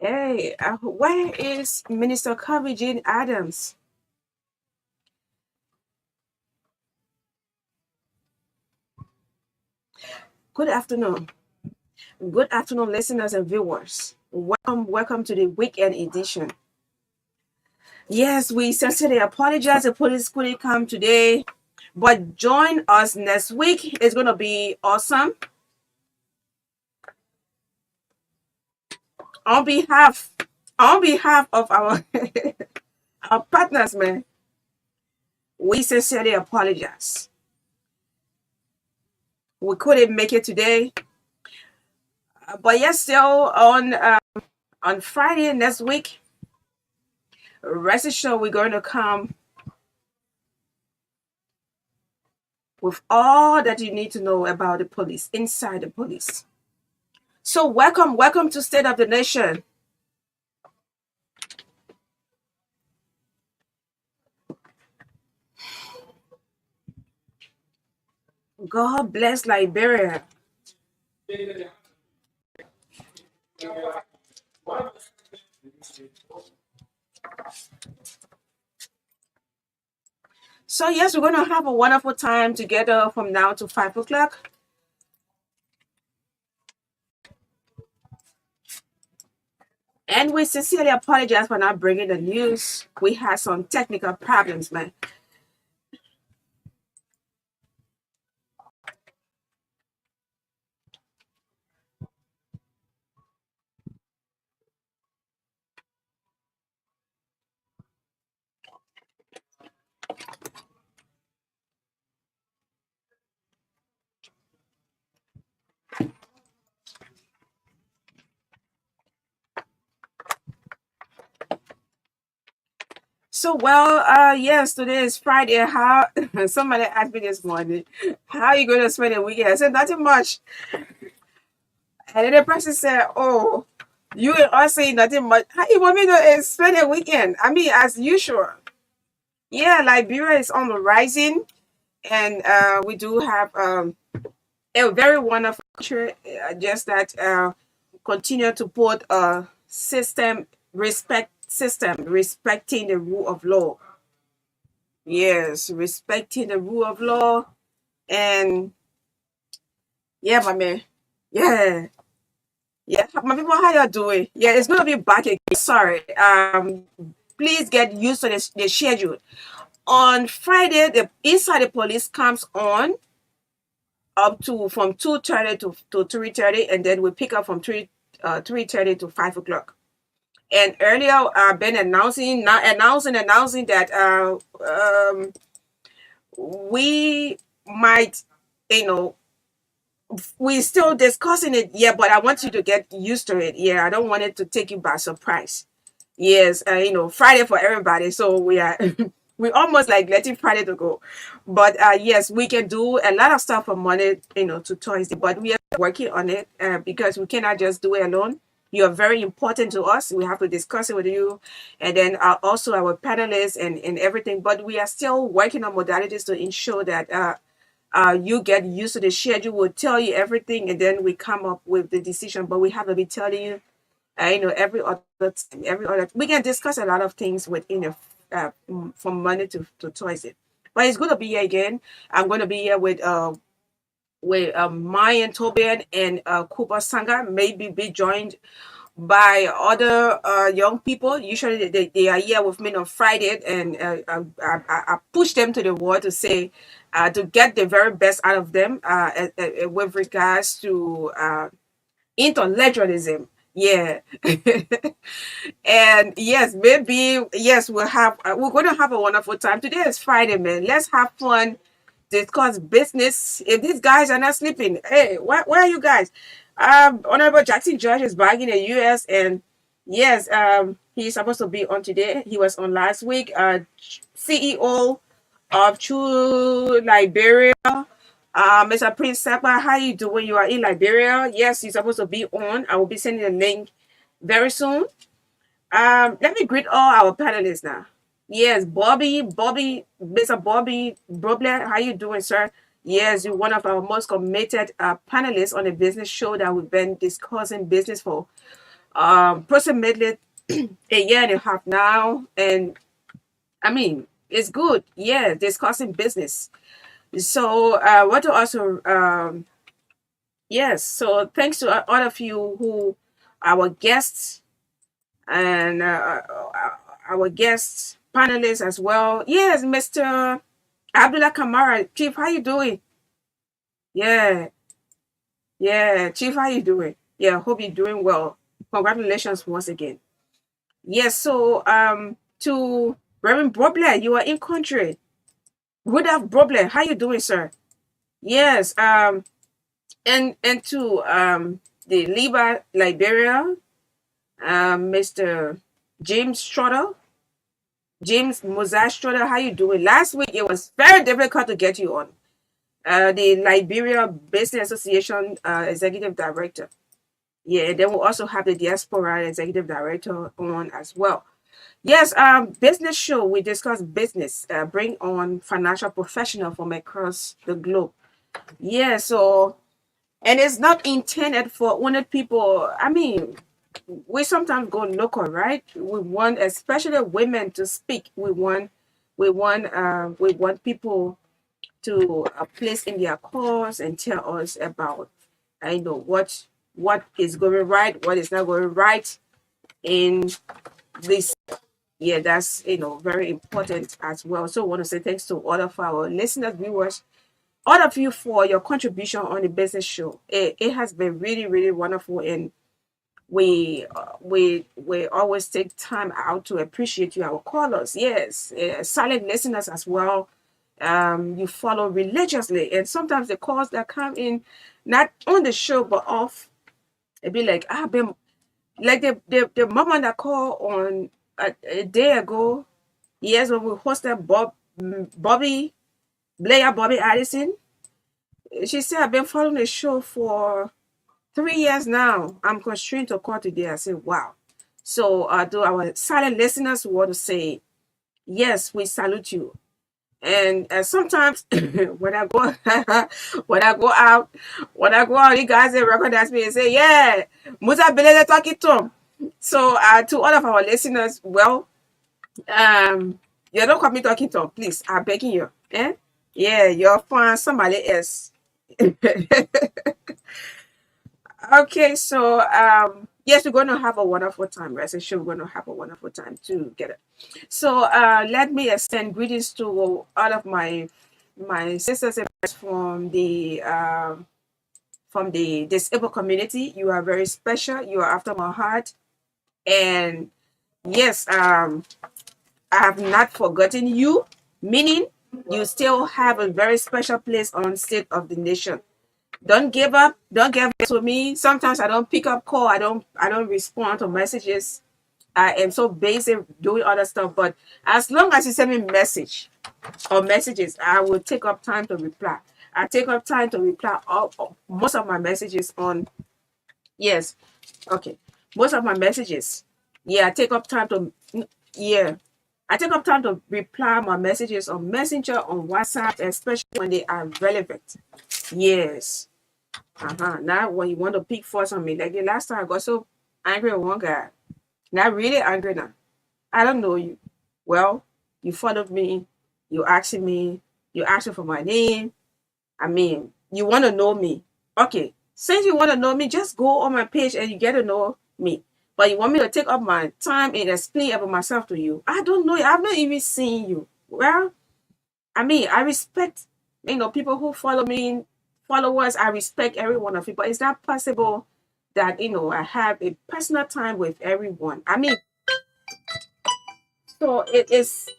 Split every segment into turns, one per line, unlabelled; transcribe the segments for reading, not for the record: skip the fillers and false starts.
Hey, where is Minister Cover Jane Adams? Good afternoon. Good afternoon, listeners and viewers. Welcome to the weekend edition. Yes, we sincerely apologize. The police couldn't come today, but join us next week. It's gonna be awesome. On behalf, on behalf of our our partners, man, we sincerely apologize. We couldn't make it today, but yes, still on Friday next week. Rest assured, we're going to come with all that you need to know about the police, inside the police. So welcome to State of the Nation. God bless Liberia. So yes, we're going to have a wonderful time together from now to 5 o'clock. And we sincerely apologize for not bringing the news. We had some technical problems, man. So yes, today is Friday. How somebody asked me this morning, how are you going to spend the weekend? I said nothing much. And then the person said, "Oh, you and us saying nothing much. How you want me to spend a weekend? I mean, as usual. Yeah, Liberia is on the rising, and we do have a very wonderful country. Just that continue to put a system respecting the rule of law. Yes, respecting the rule of law, and yeah, my man. Yeah. Yeah, my people, how y'all doing? Yeah, it's gonna be back again. Sorry. Please get used to the schedule. On Friday, the inside the police comes on up to from 2:30 to 3:30, and then we pick up from 3:30 to 5 o'clock. And earlier, I've been announcing that we might, you know, we're still discussing it. Yeah, but I want you to get used to it. Yeah, I don't want it to take you by surprise. Yes, Friday for everybody. So we are we almost like letting Friday to go. But yes, we can do a lot of stuff from Monday, to Thursday. But we are working on it because we cannot just do it alone. You are very important to us. We have to discuss it with you, and then also our panelists and everything. But we are still working on modalities to ensure that you get used to the schedule. We'll tell you everything, and then we come up with the decision. But we have to be telling you every other time, every other. We can discuss a lot of things within from Monday to Thursday. But it's going to be here again. I'm going to be here with Mayan Tobian and K.Sangar. Maybe be joined by other young people. Usually they are here with me on Friday, and I push them to the wall to say to get the very best out of them with regards to intellectualism. Yeah. And yes, maybe yes, we're going to have a wonderful time. Today is Friday, man. Let's have fun, discuss business. If these guys are not sleeping, hey, where are you guys? Honorable Jackson George is back in the US, and yes, he's supposed to be on today. He was on last week. CEO of True Liberia. Mr. Prince Sakwa, how you doing? You are in Liberia. Yes, you're supposed to be on. I will be sending a link very soon. Let me greet all our panelists now. Yes, Mr. Bobby Brobler, how you doing, sir? Yes, you're one of our most committed panelists on a business show that we've been discussing business for approximately a year and a half now. And I mean, it's good. Yeah, discussing business. So, what to also, yes. So, thanks to all of you who, our guests and our guests, panelists as well. Yes, Mr. Abdullah Kamara, Chief, how you doing? Yeah, yeah, Chief, how you doing? Yeah, hope you're doing well. Congratulations once again. Yes, so to Reverend Broble, you are in country. Good af Broble, how you doing, sir? Yes, and to the Liberia, Mr. James Strutter, James Moses Strutter, how you doing? Last week it was very difficult to get you on. The Liberia Business Association Executive Director. Yeah, and then we'll also have the Diaspora Executive Director on as well. Yes, business show. We discuss business, bring on financial professional from across the globe. Yeah, so and it's not intended for only people. I mean, we sometimes go local, right? We want, especially women, to speak. We want people to place in their calls and tell us about, I know what is going right, what is not going right in this. Yeah, that's very important as well. So I want to say thanks to all of our listeners, viewers, all of you for your contribution on the business show. It has been really, really wonderful, and we always take time out to appreciate you, our callers. Yes, silent listeners as well. You follow religiously, and sometimes the calls that come in, not on the show but off, it'd be like I've been like the moment that called on a day ago. Yes, when we hosted Bobby Addison. She said, I've been following the show for 3 years now. I'm constrained to call today. I said, wow. So, to our silent listeners, we want to say, yes, we salute you. And sometimes when I go when I go out, you guys they recognize me and say, yeah, Musa Belele talking to him. So, to all of our listeners, well, you don't call me talking to him, please. I'm begging you. Eh? Yeah, you're fine. Somebody else. Okay, so yes, we're going to have a wonderful time. Rest assured, we're going to have a wonderful time together. So let me extend greetings to all of my sisters and brothers from the disabled community. You are very special. You are after my heart, and yes, I have not forgotten you. Meaning, you still have a very special place on State of the Nation. Don't give up. Don't give up to me. Sometimes I don't pick up call. I don't respond to messages. I am so busy doing other stuff. But as long as you send me message or messages, I will take up time to reply. I take up time to reply all most of my messages on, yes. Okay. Most of my messages. Yeah, I take up time to, yeah. I take up time to reply my messages on Messenger, on WhatsApp, especially when they are relevant. Yes. Now when you want to pick force on me, like the last time I got so angry with one guy. Not really angry now. I don't know you. Well, you followed me, you asking me, you asking for my name. I mean, you want to know me. Okay. Since you want to know me, just go on my page and you get to know me. But you want me to take up my time and explain about myself to you. I don't know you. I've not even seen you. Well, I mean, I respect, people who follow me, followers. I respect every one of you, but it's not possible that I have a personal time with everyone. I mean, so it is.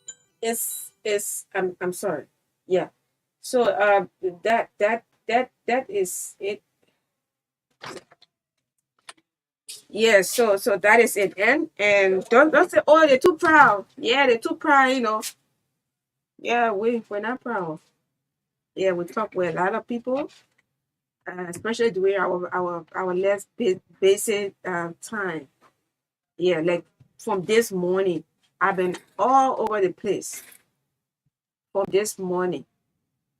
I'm sorry. Yeah. So that is it. Yeah. So that is it. And don't say, oh, they're too proud. Yeah, they're too proud. Yeah, we're not proud. Yeah, we talk with a lot of people, especially during our less basic time. Yeah, like from this morning, I've been all over the place. From this morning,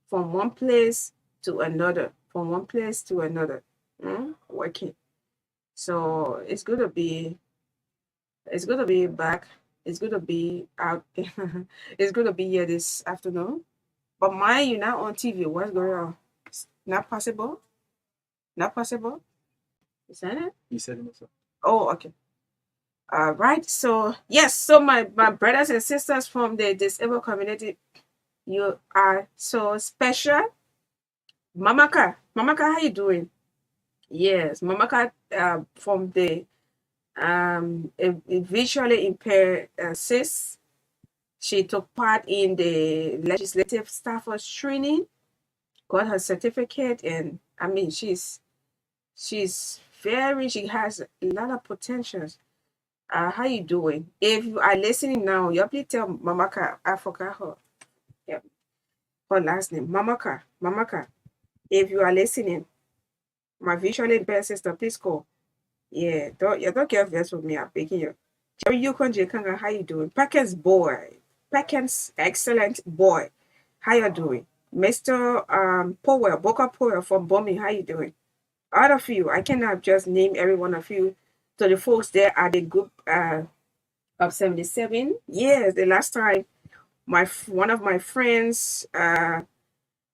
from one place to another, from one place to another, working. So it's good to be back. It's good to be out. It's good to be here this afternoon. But my, you're not on TV. What's going on? It's not possible. Not possible. Is that it?
You said it so.
Oh, okay. Right. So yes. So my brothers and sisters from the disabled community, you are so special. Mamaka, how you doing? Yes, Mamaka, from the a visually impaired cis. She took part in the legislative staffers training, got her certificate, and I mean she has a lot of potentials. How you doing? If you are listening now, you please tell Mamaka. I forgot her. Yeah, her last name, Mamaka. Mamaka. If you are listening, my visually impaired sister, please call. Yeah, don't get vex with me. I'm begging you. Jerry Yukon Jekanga, how you doing? Packens boy. Packens excellent boy. How you doing? Mr. Powell, Boca Powell from Bombing, how you doing? All of you, I cannot just name every one of you. So the folks there are the group of 77. Yes, the last time one of my friends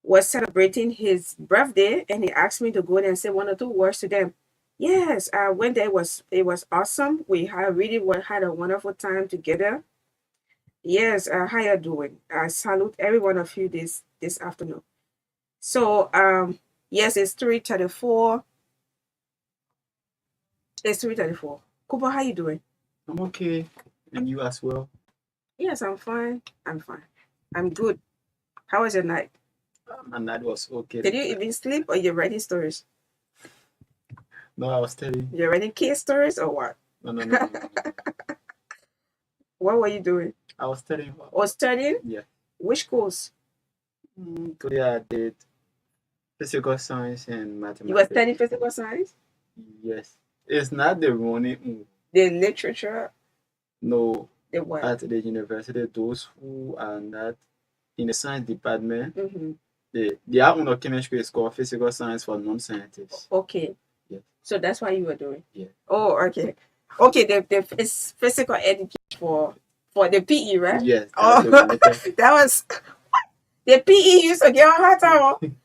was celebrating his birthday and he asked me to go there and say one or two words to them. Yes, went there, it was awesome. We had a wonderful time together. Yes, how you doing? I salute every one of you this afternoon. So yes, it's 3:34. It's 3:34. Cooper, how you doing?
I'm okay. And you as well?
Yes, I'm fine. I'm fine. I'm good. How was your night?
My night was okay.
Did you even sleep or you're writing stories?
No, I was studying.
You're writing case stories or what?
No.
What were you doing?
I was studying.
Was studying?
Yeah.
Which course?
Today I did physical science and mathematics.
You were studying physical science?
Yes. It's not the running.
The literature?
No.
The what?
At the university, those who are not in the science department, their own chemistry is called physical science for non-scientists.
Okay.
Yeah.
So that's what you were doing?
Yeah.
Oh, okay. Okay, it's physical education for the PE, right?
Yes.
Oh, that was the PE used to get a hard time.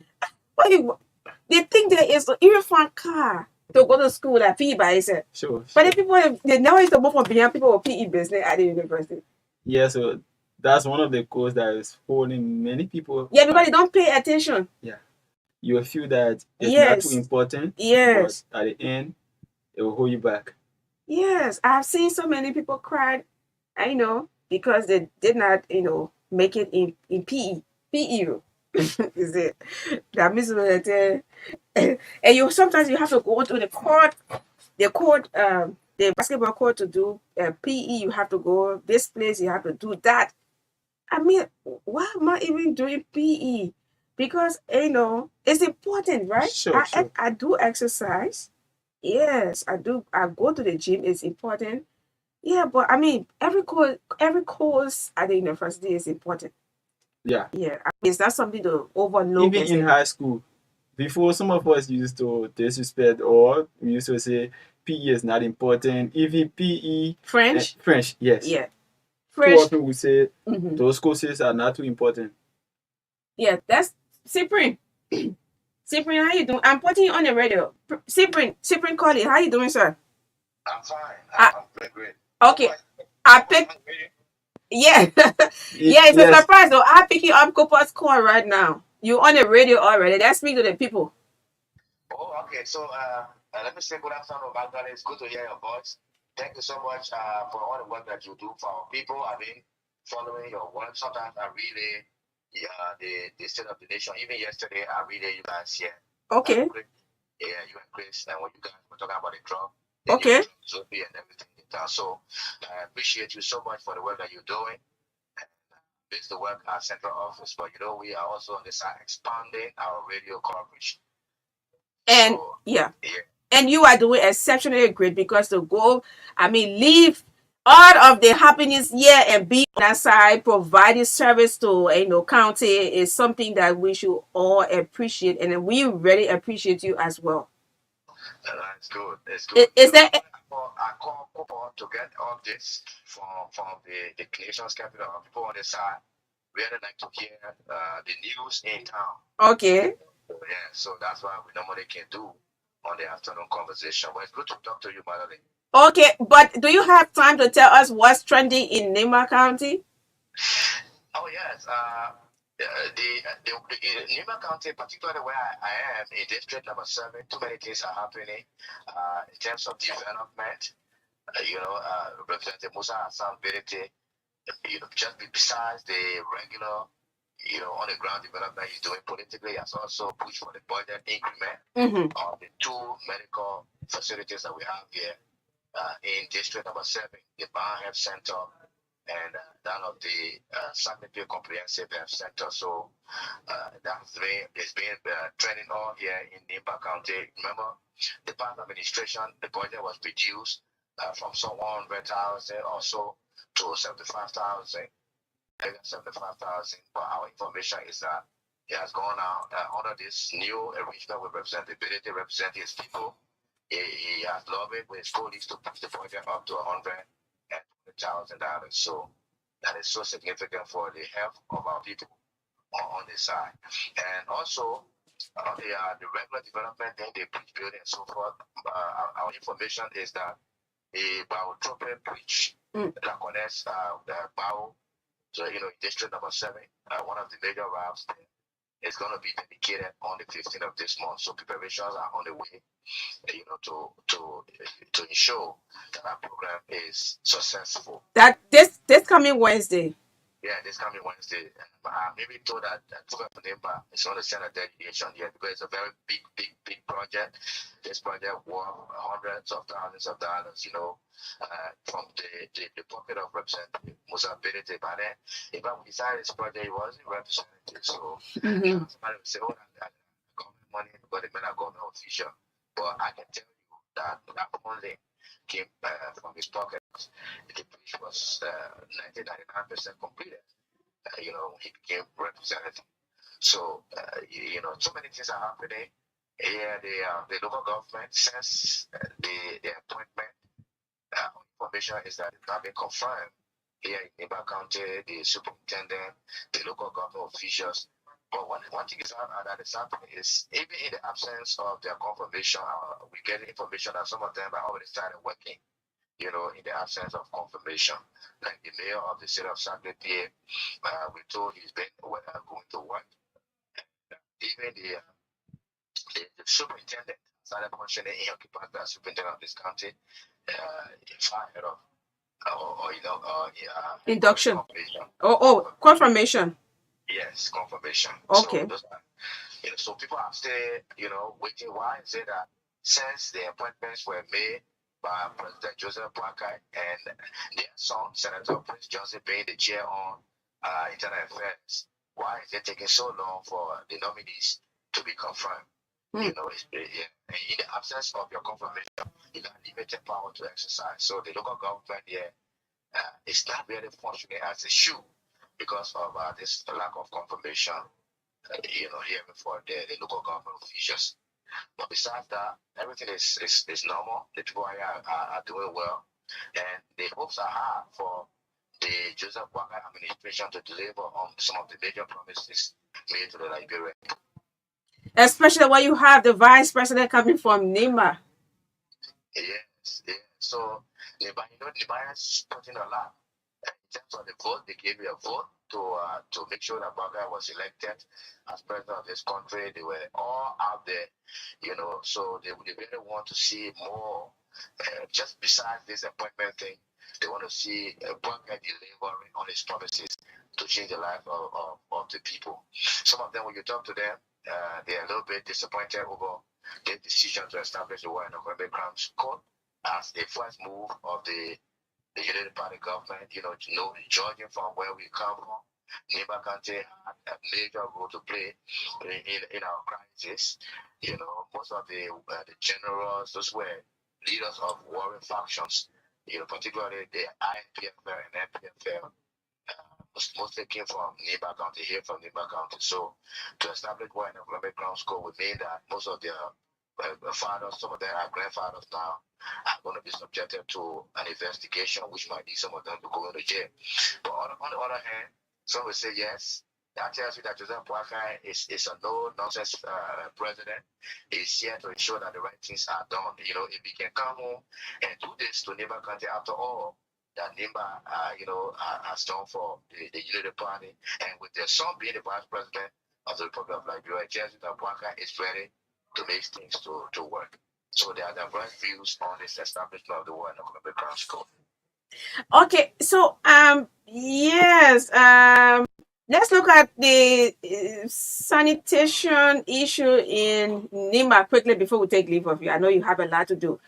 They think there is an irrefund car to go to school at PE by itself.
Sure.
But the people, they now used to move from behind people with PE business at the university.
Yeah, so that's one of the courses that is holding many people.
Yeah, because they don't pay attention.
Yeah. You will feel that it's not too important.
Yes.
But at the end, it will hold you back.
Yes. I've seen so many people cry, because they did not, make it in PE. PE. Is it? That means that, and sometimes you have to go to the basketball court to do PE. You have to go this place. You have to do that. I mean, why am I even doing PE? Because it's important, right?
Sure.
I do exercise. Yes, I do. I go to the gym. It's important. Yeah, but I mean, every course at the university is important.
Yeah.
Yeah, I mean, it's not something to overlook.
Even in high school, before some of us used to disrespect or we used to say PE is not important. Even PE.
French?
French, yes.
Yeah.
French. Too often we say those courses are not too important.
Yeah, that's Cyprian. Cyprian, how you doing? I'm putting you on the radio. Cyprian Collie, how you doing, sir?
I'm fine. I'm great.
Okay. I picked. Yeah. Yeah, it's a surprise though. I'm picking up Cooper's call right now. You on the radio already. Let's speak to the people.
Oh, okay. So let me say good afternoon, Magdaene. It's good to hear your voice. Thank you so much for all the work that you do for our people. I mean, following your work. Sometimes I relay the state of the nation. Even yesterday, I relay you guys here.
Okay.
Yeah, you and Chris, and when you guys were talking about the drug.
Okay.
And everything. So I appreciate you so much for the work that you're doing. This is the work at central office, but we are also on the side expanding our radio coverage.
And and you are doing exceptionally great because to go, leave all of the happiness here and being on that side, providing service to county is something that we should all appreciate, and we really appreciate you as well.
That's good. It's good.
Is there
I call people to get updates from the nation's capital. People on the side really like to hear the news in town.
okay?
Yeah, so that's what we normally can do on the afternoon conversation. But it's good to talk to you, Madeline.
Okay, but do you have time to tell us what's trending in Nema County?
Oh yes, in Nima County, particularly where I am in District Number 7, too many things are happening in terms of development. Representative Musa Hassan Berete, just besides the regular, on the ground development he's doing politically, he has also pushed for the budget increment of the two medical facilities that we have here in District Number 7, the Bar Health Center and that of the Sanitary Comprehensive Health Center. So it's been trending all here in Nimba County. Remember, the past administration, the budget was reduced from some 100,000 or so to 75,000. 75,000. But our information is that it has gone out under this new arrangement with representability, representing his people. He has lobbied with his colleagues to push the budget up to $120,000. So that is so significant for the health of our people on this side. And also, the regular development, then the bridge building and so forth. Our information is that a biotropic bridge that connects the Bao to District Number 7, one of the major routes there, is going to be dedicated on the 15th of this month. So preparations are on the way, to ensure that our program is successful.
That this coming Wednesday.
Yeah, this coming Wednesday. Maybe told that November is going to send a delegation here because it's a very big project. This project worth hundreds of thousands of dollars, from the pocket of Representative Musa Berete. But then, if I decided this project, it wasn't representative. So somebody would say, oh, that government money, but it may not government official. But I can tell you that only came from his pocket. The bridge was 99% completed. He became representative. So, so many things are happening. Here, the local government, since the appointment, information is that it's not been confirmed. Here in Iba County, the superintendent, the local government officials. But one thing that is happening is, even in the absence of their confirmation, we get information that some of them have already started working. In the absence of confirmation. Like the mayor of the city of Sacred Pier, we told he's been going to work. Even the superintendent started functioning in capacity as superintendent of this county, far ahead of
Induction.
Confirmation.
Confirmation.
Yes, confirmation.
Okay.
So people are still, waiting. Why is it that since the appointments were made by President Joseph Boakai and their son, Senator Prince Johnson, being the chair on Internal Affairs, why is it taking so long for the nominees to be confirmed? In the absence of your confirmation, you have limited power to exercise. So the local government here is not really functioning as it should because of this lack of confirmation, here for the local government officials. But besides that, everything is normal. The people here are doing well. And the hopes are high for the Joseph Boakai administration to deliver on some of the major promises made to the Liberian.
Especially when you have the vice president coming from Nema.
Yes. So, Nima is putting a lot. In terms of the vote, they gave you a vote to make sure that Boakai was elected as president of this country. They were all out there, so they really want to see more. Just besides this appointment thing, they want to see Boakai delivering on his promises to change the life of the people. Some of them, when you talk to them, they're a little bit disappointed over the decision to establish the War and Economic Crimes Court as a first move of the Unity Party government, judging from where we come from. Nimba County had a major role to play in our crisis. Most of the generals, those were leaders of warring factions particularly the IPFL and NPFL, mostly came from Neighbor County, here from Neighbor County. So to establish one economic ground school would mean that most of their fathers, some of their grandfathers now, are going to be subjected to an investigation, which might lead some of them to go into jail. But on the other hand, some will say yes. That tells you that Joseph Boakai is a no-nonsense president. He's here to ensure that the right things are done. If he can come home and do this to Neighbor County, after all, that Nimba, has done for the Unity Party, and with their son being the vice president of the Republic of Liberia, it tells you that Boakai is ready to make things to work. So there are diverse views on this establishment of the World Economic Ground School.
Okay, so yes, let's look at the sanitation issue in Nima quickly before we take leave of you. I know you have a lot to do.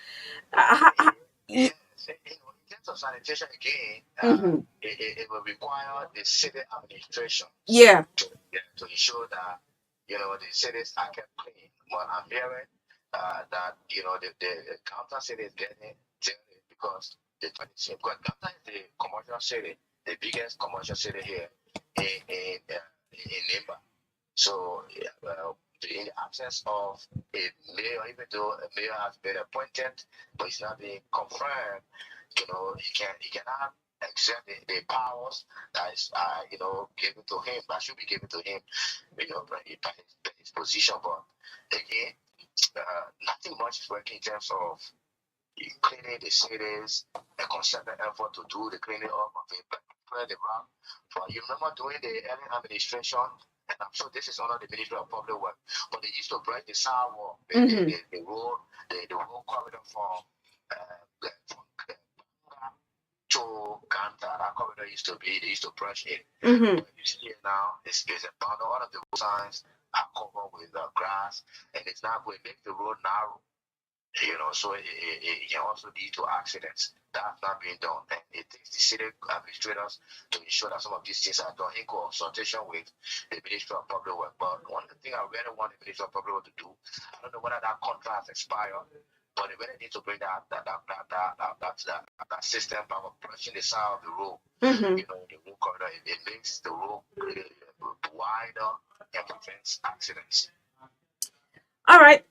Yes, in terms of sanitation again, it will require the city administration to ensure that the cities are kept clean. But I'm hearing that the counter city is getting dirty because because Ghana is the commercial city, the biggest commercial city here in Nimba. So in the absence of a mayor, even though a mayor has been appointed, but it's not being confirmed, he cannot exert the powers that is given to him, that should be given to him, by his position. But again, nothing much is working in terms of cleaning the cities, a concerted effort to do the cleaning up of it, clear the ground. But you remember during the early administration, and I'm sure this is under the Ministry of Public Works, but they used to break the Saah wall, the road, the whole corridor from to Ganta. That corridor used to be, they used to brush it. But you see it now, it's a bound. All of the road signs are covered with grass, and it's not going to make the road narrow. So it can also lead to accidents. That's not being done. And it takes the city administrators to ensure that some of these things are done in consultation with the Ministry of Public Works. But one thing I really want the Ministry of Public Works to do, I don't know whether that contract has expired, but they really need to bring that system of brushing the side of the road. The road corridor, it makes the road wider and prevents accidents.
All right.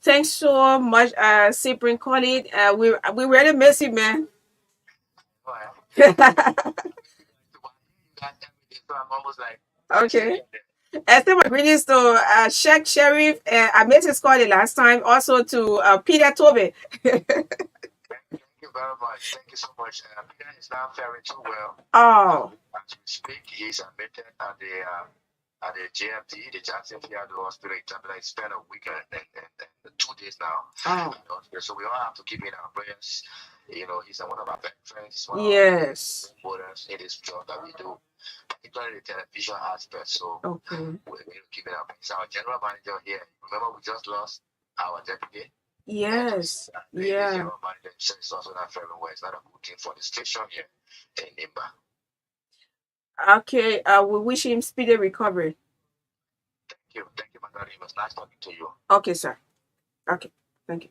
Thanks so much, Cyprian Khalid. We really miss you, man. Okay. Esther greetings to Sheikh Sheriff. I made his call the last time. Also to Peter Tobe.
Thank you very much. Thank you so much. Peter is now faring too well.
Oh.
As we speak, he's admitted at the JFD, the Jackson Field Hospital. He spent a week and 2 days now.
Oh.
So we all have to keep in our prayers. He's one of our veterans. He's one
yes.
of our voters in this job that we do, particularly the television aspect. So we're keeping our prayers. Our general manager here, remember we just lost our deputy.
Yes.
The general manager is also not very well. It's not a good thing for the station here in Nimba.
Okay, we wish him speedy recovery.
Thank you, Magdaene. It was nice talking to you.
Okay, sir. Okay, thank you.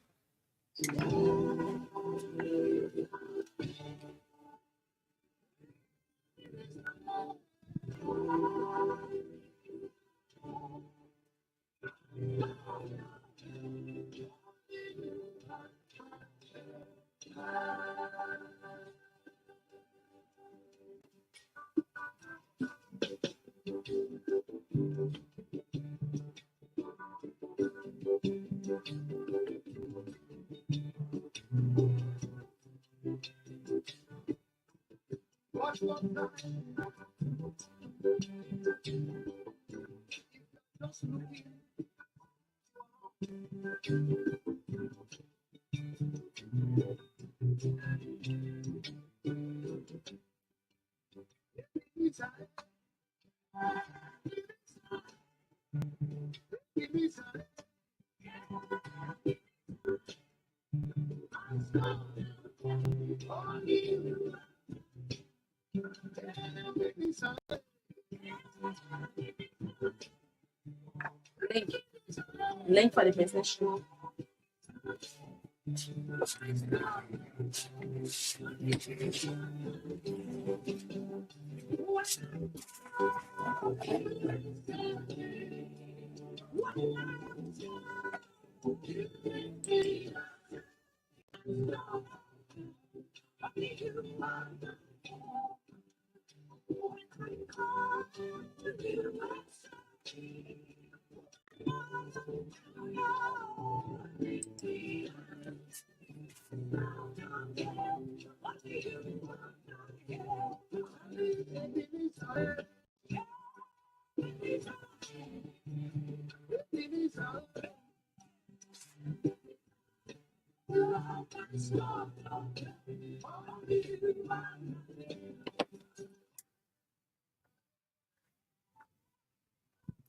Link for the business show.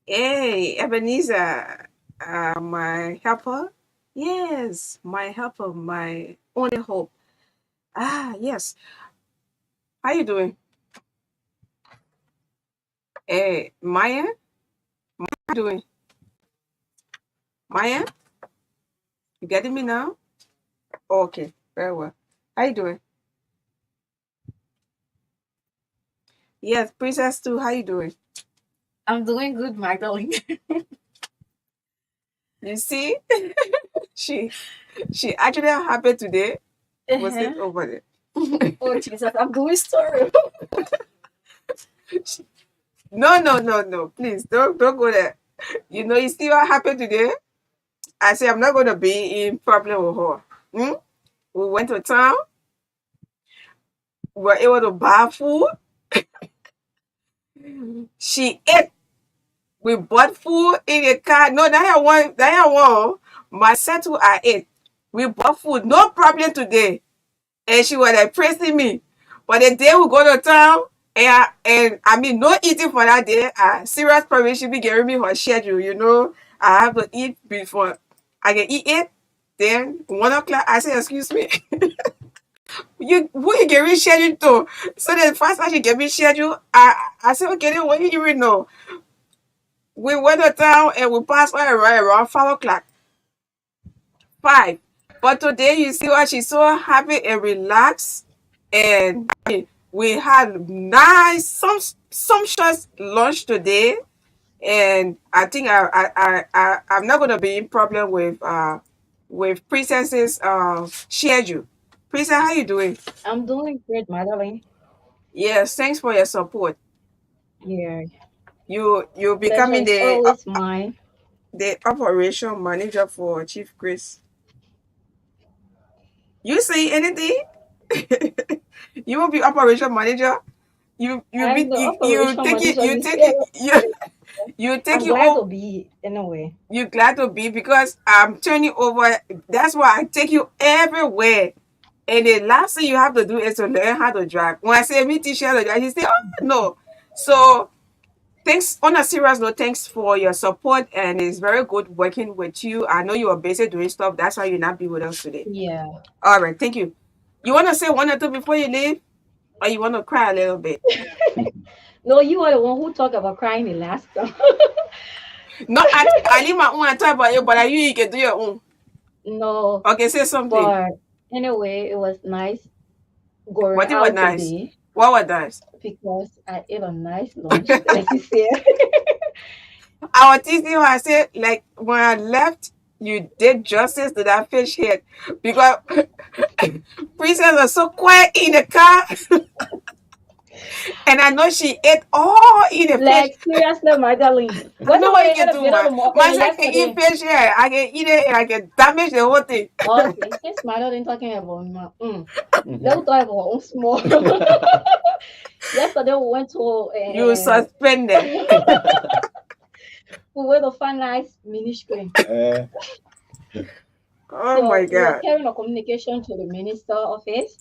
Hey, Ebenezer, my helper. Yes, my helper, my only hope. Ah, yes. How you doing? Hey, Maya, how you doing? Maya, you getting me now? Okay, very well. How you doing? Yes, Princess too. How you doing?
I'm doing good, Magdalene.
You see, she she actually happy today. Was it
Uh-huh.
over there?
Oh Jesus, I'm doing story.
No, no, no, no. Please don't go there. You see what happened today? I say I'm not gonna be in problem with her. Hmm? We went to town. We were able to buy food. She ate. We bought food in a car. No, that one. My settle I ate. We bought food. No problem today. And she was like praising me. But the day we go to town, and I mean no eating for that day. Serious problem. She be giving me her schedule. I have to eat before I can eat it. Then 1 o'clock, I say, excuse me. Who you give me schedule to? So the first time she gave me schedule, I said, okay, then what do you even know? We went to town and we passed by around 5 o'clock. 5. But today you see what she's so happy and relaxed. And we had nice sumptuous lunch today. And I think I'm not gonna be in problem with Princess's schedule. Princess, how you doing?
I'm doing great, Magdalene.
Yes, thanks for your support.
Yeah,
You
pleasure
becoming
is always mine.
the operation manager for Chief Chris. You say anything? You will be operation manager.
I'm the
You
operation
take it
manager.
you
You
take
say,
it you take
I'm
it
glad
over.
to be anyway.
You glad to be because I'm turning over. That's why I take you everywhere. And the last thing you have to do is to learn how to drive. When I say me teach you how to drive, you say, oh no. So thanks on a serious note, thanks for your support and it's very good working with you. I know you are busy doing stuff. That's why you're not be with us today.
Yeah.
All right, thank you. You want to say one or two before you leave, or you want to cry a little bit?
No, you are the one who talked about crying the last time.
No, I leave my own and talk about you, but you can do your own.
No,
Okay, say something.
but anyway, it was nice going
But it was
out
nice.
today
What was nice?
because I ate a nice lunch, like you said.
I was teasing her. I said, like, when I left, you did justice to that fish head because Princess was so quiet in the car, and I know she ate all in the fish.
Like seriously, Magdalene.
I
What
know
the
what you
way
can
I
do,
been on
man.
the market
My son can eat
yesterday?
fish here. I can eat it and I can damage the whole thing.
Okay, since Magdalene talking about let's talk about own small. Yesterday we went to
You suspended.
we went to find nice mini screen.
Oh my
So we were
God.
carrying a communication to the minister office.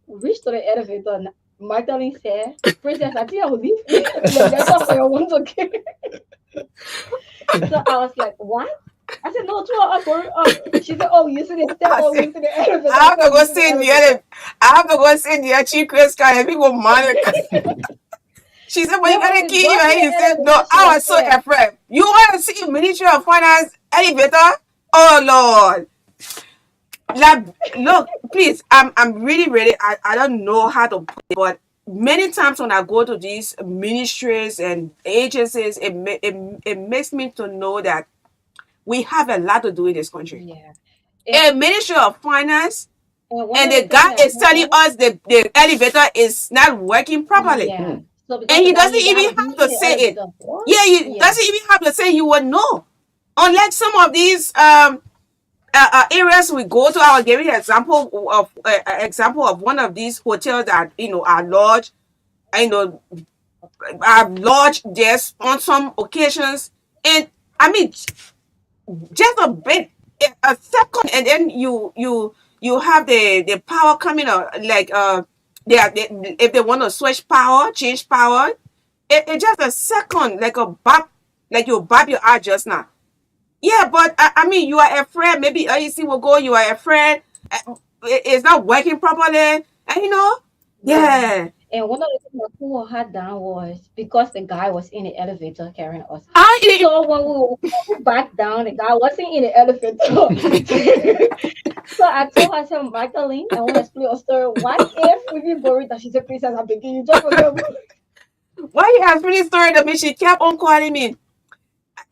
We reached to the elevator and Magdalene said, Princess, I think I will leave the letter for your own okay. So I was like, what? I said, no, 2 hours going up. She said, oh, you see the step,
I
oh,
said,
you see the elevator.
I
I
have
said,
to
oh,
go
you see the
sit in the
elevator.
other. I have to go sit in the chief Chris car and people man. She said, but you
Then
gotta
when we
key you.
got to
And
the
he said, no,
elevator, she
I
was
was so
there.
afraid. You want to see Ministry of Finance elevator? Oh Lord. Like, look, please, I'm really, I don't know how to put it, but many times when I go to these ministries and agencies, it makes me to know that we have a lot to do in this country.
Yeah.
A ministry of finance,
And one
and
of the
the
things
guy
that
is telling
happened,
us the elevator is not working properly,
yeah. So
and
because of
he
that,
doesn't
he
even
gotta
have
be
to
in the
say it.
elevator. What?
Yeah, he
Yeah.
doesn't even have to say you would know. Unlike some of these areas we go to, I will give you an example of one of these hotels that are large. I know are large just on some occasions, and I mean just a bit, a second, and then you have the power coming out, like if they want to switch power, change power, it just a second, like a bop, like you bop your eye just now. Yeah, but I mean, you are afraid. Maybe AEC will go. You are afraid. It's not working properly, and
Yeah.
yeah.
And one of the things that cool had done was because the guy was in the elevator carrying us.
I
So when we were going back down, the guy wasn't in the elevator. So I told her, I said, Magdalene, I want to explain a story. What if we be worried that she's a princess at the beginning? You just forget.
why you have really story to me? She kept on calling me.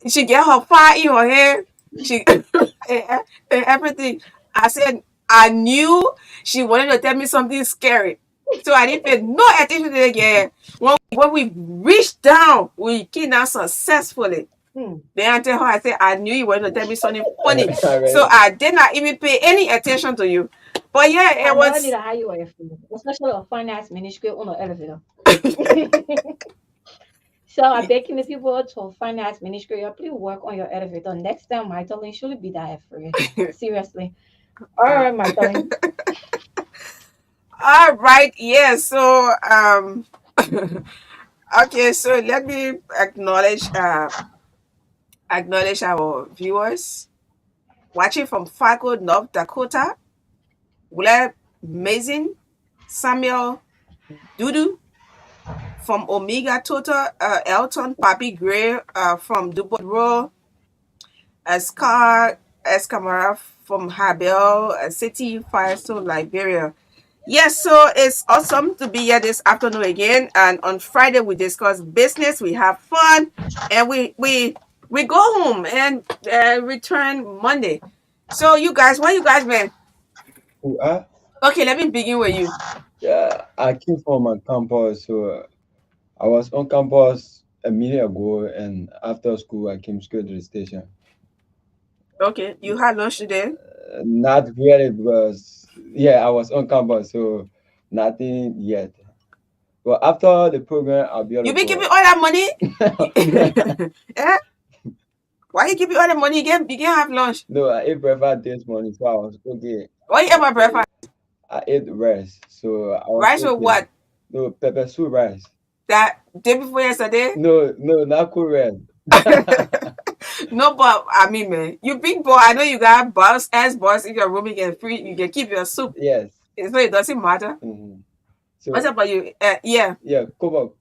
She get her fire in her hair. She and everything. I said I knew she wanted to tell me something scary, so I didn't pay no attention to it again. When we reached down, we kidnapped successfully. Then I tell her, I said, I knew you wanted to tell me something funny. So
Alright.
I did not even pay any attention to you. But yeah,
I
it
never knew
was.
that how you were afraid, especially a finance ministry on the elevator. So I'm begging the people to finance ministry, you please work on your elevator. Next time, Magdalene shouldn't be that afraid. Seriously. All
uh,
right, Magdalene.
all right, yeah. So okay, so let me acknowledge our viewers watching from Fargo, North Dakota. Blair Mason, Samuel Dudu from Omega Total, Elton Papi Gray from Dubois, Scar Escamara from Habel, City Firestone, Liberia. Yes, so it's awesome to be here this afternoon again. And on Friday we discuss business, we have fun, and we go home and return Monday. So you guys, where you guys been?
Who are?
Okay, let me begin with you.
Yeah, I came from a campus, so I was on campus a minute ago, and after school, I came straight to the station.
Okay, you had lunch today.
Not really because, yeah, I was on campus, so nothing yet. But after the program, I'll be on
You
the
been keeping
board.
all that money? Eh? Why you keeping all the money? You can have lunch.
No, I ate breakfast this morning, so I was okay.
Why you eat my breakfast?
I ate rice, so I was
Rice with
okay.
what?
No, pepper soup rice.
That day before yesterday?
No, no, not cool rice.
No, but I mean, man, you big boy. I know you got boss as boss in your room. You can free. You can keep your soup.
Yes.
So it doesn't matter.
Mm-hmm.
What's
So,
about you? Yeah.
yeah, come up.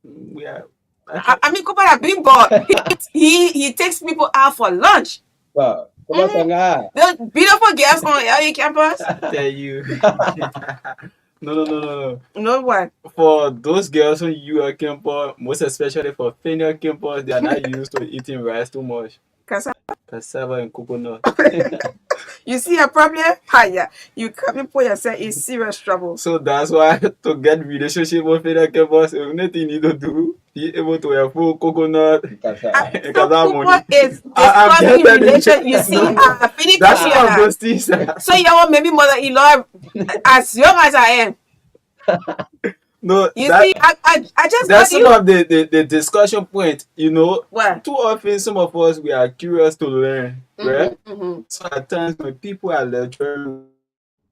We are
I mean, Cooper, a big boy. He takes people out for lunch.
Wow, come on,
Mm.
Sanga.
The beautiful girls on LA campus.
tell you. No.
No what?
For those girls on UR campus, most especially for female campus, they are not used to eating rice too much. Cassava and coconut.
You see a problem? Hiya. You coming for yourself in serious trouble.
So that's why to get relationship with female campus, the only thing you need to do, be able to have full coconut.
Cassava.
And
So
cassava
Cooper
money.
is
I'm just
describing
telling you.
relation. You see,
No,
Philip
that's
is
one of
here.
those things.
So you want maybe mother-in-law as young as I am.
No,
You
that
see, I just
that's
got
some
you.
of the discussion point.
What?
Too often some of us we are curious to learn, right?
Mm-hmm.
So at times when people are lecturing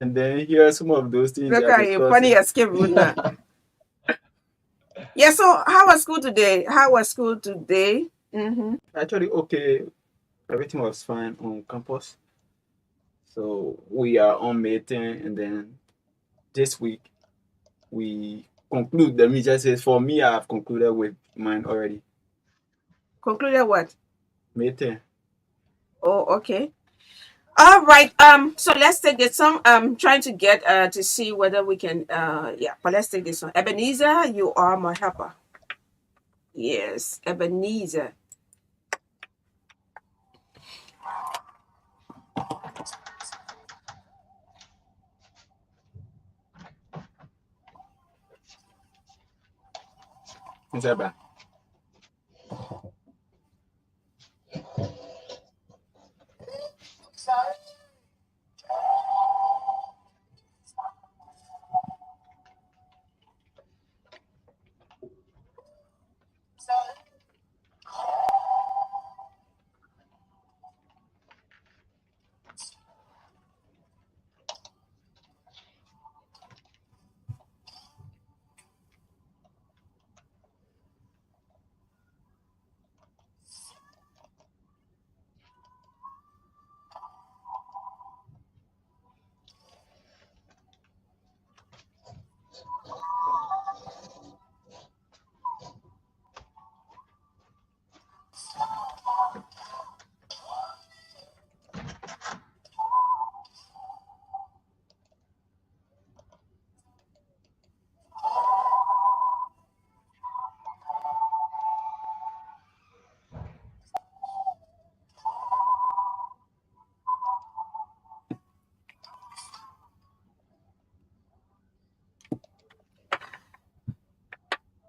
and then hear some of those things
Look
they are
at you, funny
discussing.
escape route now. Yeah, so how was school today? Mm-hmm.
Actually, okay, everything was fine on campus. So we are on meeting, and then this week we conclude. Let me just say, for me, I have concluded with mine already.
Concluded what?
Meeting.
Oh, okay. All right. So let's take this song. Trying to get to see whether we can yeah, but let's take this one. Ebenezer, you are my helper. Yes, Ebenezer.
Is that bad?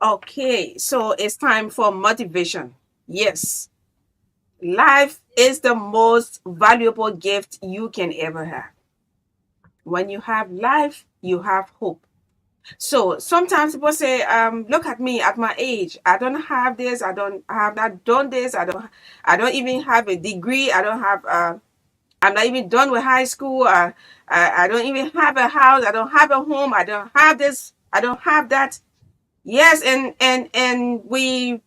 Okay, so it's time for motivation. Yes, life is the most valuable gift you can ever have. When you have life, you have hope. So sometimes people say, look at me at my age. I don't have this. I don't have not done this. I don't even have a degree. I don't have. I'm not even done with high school. I don't even have a house. I don't have a home. I don't have this. I don't have that. Yes, and we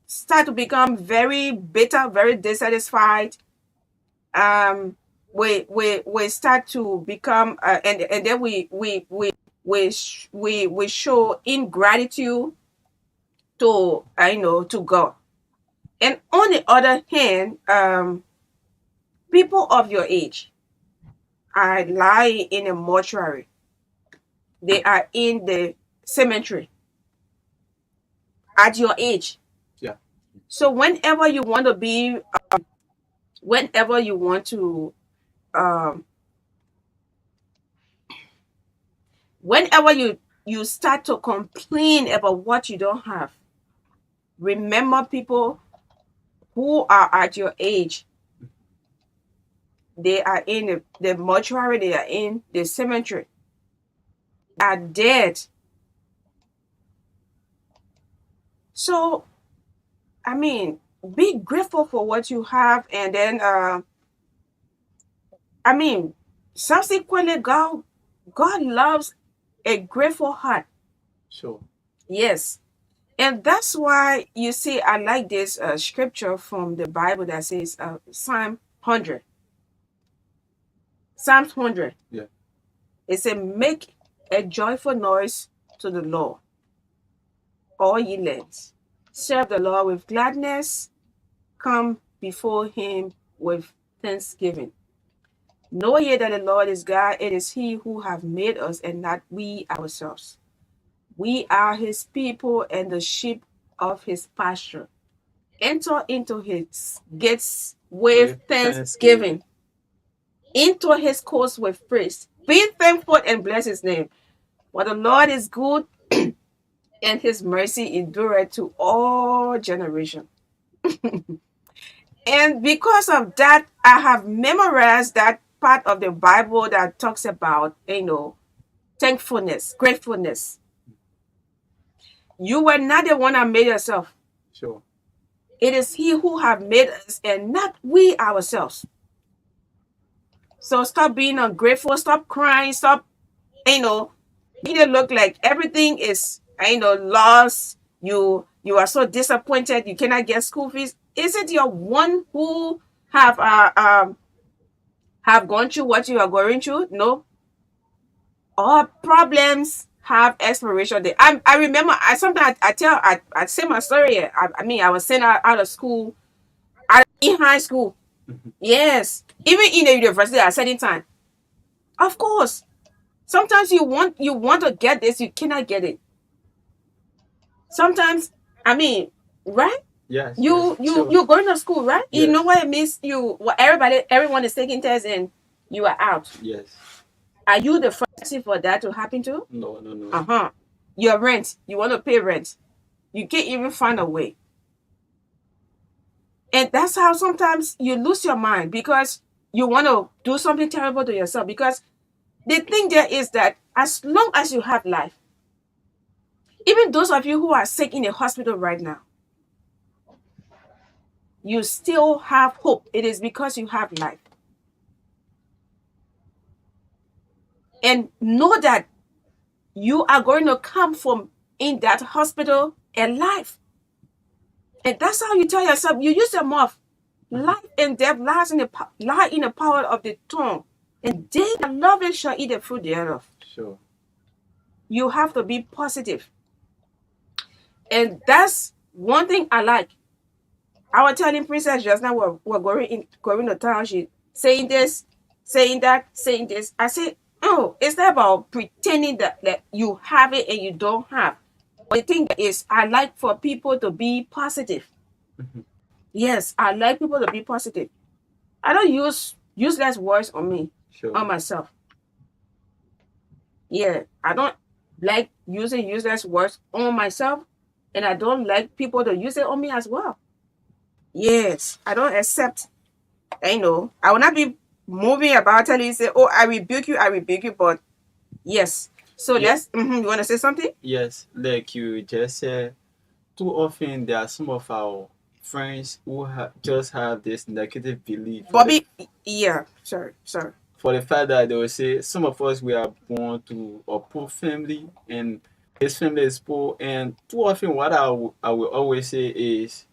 start to become very bitter, very dissatisfied. Um, we start to become, and then we show ingratitude to to God. And on the other hand, people of your age are lying in a mortuary. They are in the cemetery at your age.
Yeah.
So whenever you want to be, whenever you want to, um, whenever you start to complain about what you don't have, remember people who are at your age. They are in the mortuary. They are in the cemetery. Are dead. So I mean, be grateful for what you have, and then I mean, subsequently, God loves a grateful heart.
Sure.
Yes, and that's why you see I like this scripture from the Bible that says Psalms 100.
Yeah.
It said, "Make a joyful noise to the Lord, all ye lands. Serve the Lord with gladness. Come before Him with thanksgiving. Know ye that the Lord is God, it is He who hath made us, and not we ourselves. We are His people and the sheep of His pasture. Enter into His gates with
With
thanksgiving,
thanksgiving.
into His courts with praise. Be thankful and bless His name. For the Lord is good, and His mercy endureth to all generations." And because of that, I have memorized that part of the Bible that talks about, thankfulness, gratefulness. You were not the one that made yourself.
Sure.
It is He who have made us and not we ourselves. So stop being ungrateful, stop crying, stop, you know, making it look like everything is, lost. You are so disappointed you cannot get school fees. Is it your one who have have gone through what you are going through? No. All problems have expiration date. I remember I sometimes I say my story. I mean I was sent out of school, in high school.
Mhm.
Yes. Even in the university at a certain time. Of course. Sometimes you want to get this, you cannot get it. Sometimes, I mean, right?
Yes, yes,
You
sure.
you're going to school, right? You know
Yes,
what it means. Everyone is taking tests and you are out.
yes.
Are you the first person for that to happen to?
No, no, no.
Uh-huh. Your rent, you want to pay rent. You can't even find a way. And that's how sometimes you lose your mind because you want to do something terrible to yourself. Because the thing there is that as long as you have life, even those of you who are sick in a hospital right now, you still have hope. It is because you have life. And know that you are going to come from in that hospital alive. And that's how you tell yourself, you use your mouth.
Mhm.
Life and death lie in the power of the tongue. And they that love it shall eat the fruit thereof.
Sure.
You have to be positive. And that's one thing I like. I was telling Princess just now we're going to town. She saying this, saying that, saying this. I said, oh, it's not about pretending that you have it and you don't have. But the thing is, I like for people to be positive.
Mhm.
Yes, I like people to be positive. I don't use useless words on me, on
Sure.
myself. Yeah, I don't like using useless words on myself, and I don't like people to use it on me as well. Yes, I don't accept. I know I will not be moving about telling you say, "Oh, I rebuke you." But yes, so
Yeah,
you want to say something,
yes, like you just said, too often there are some of our friends who just have this negative belief
Bobby? Yeah, sorry.
for the fact that they will say some of us we are born to a poor family and his family is poor, and too often what I will always say is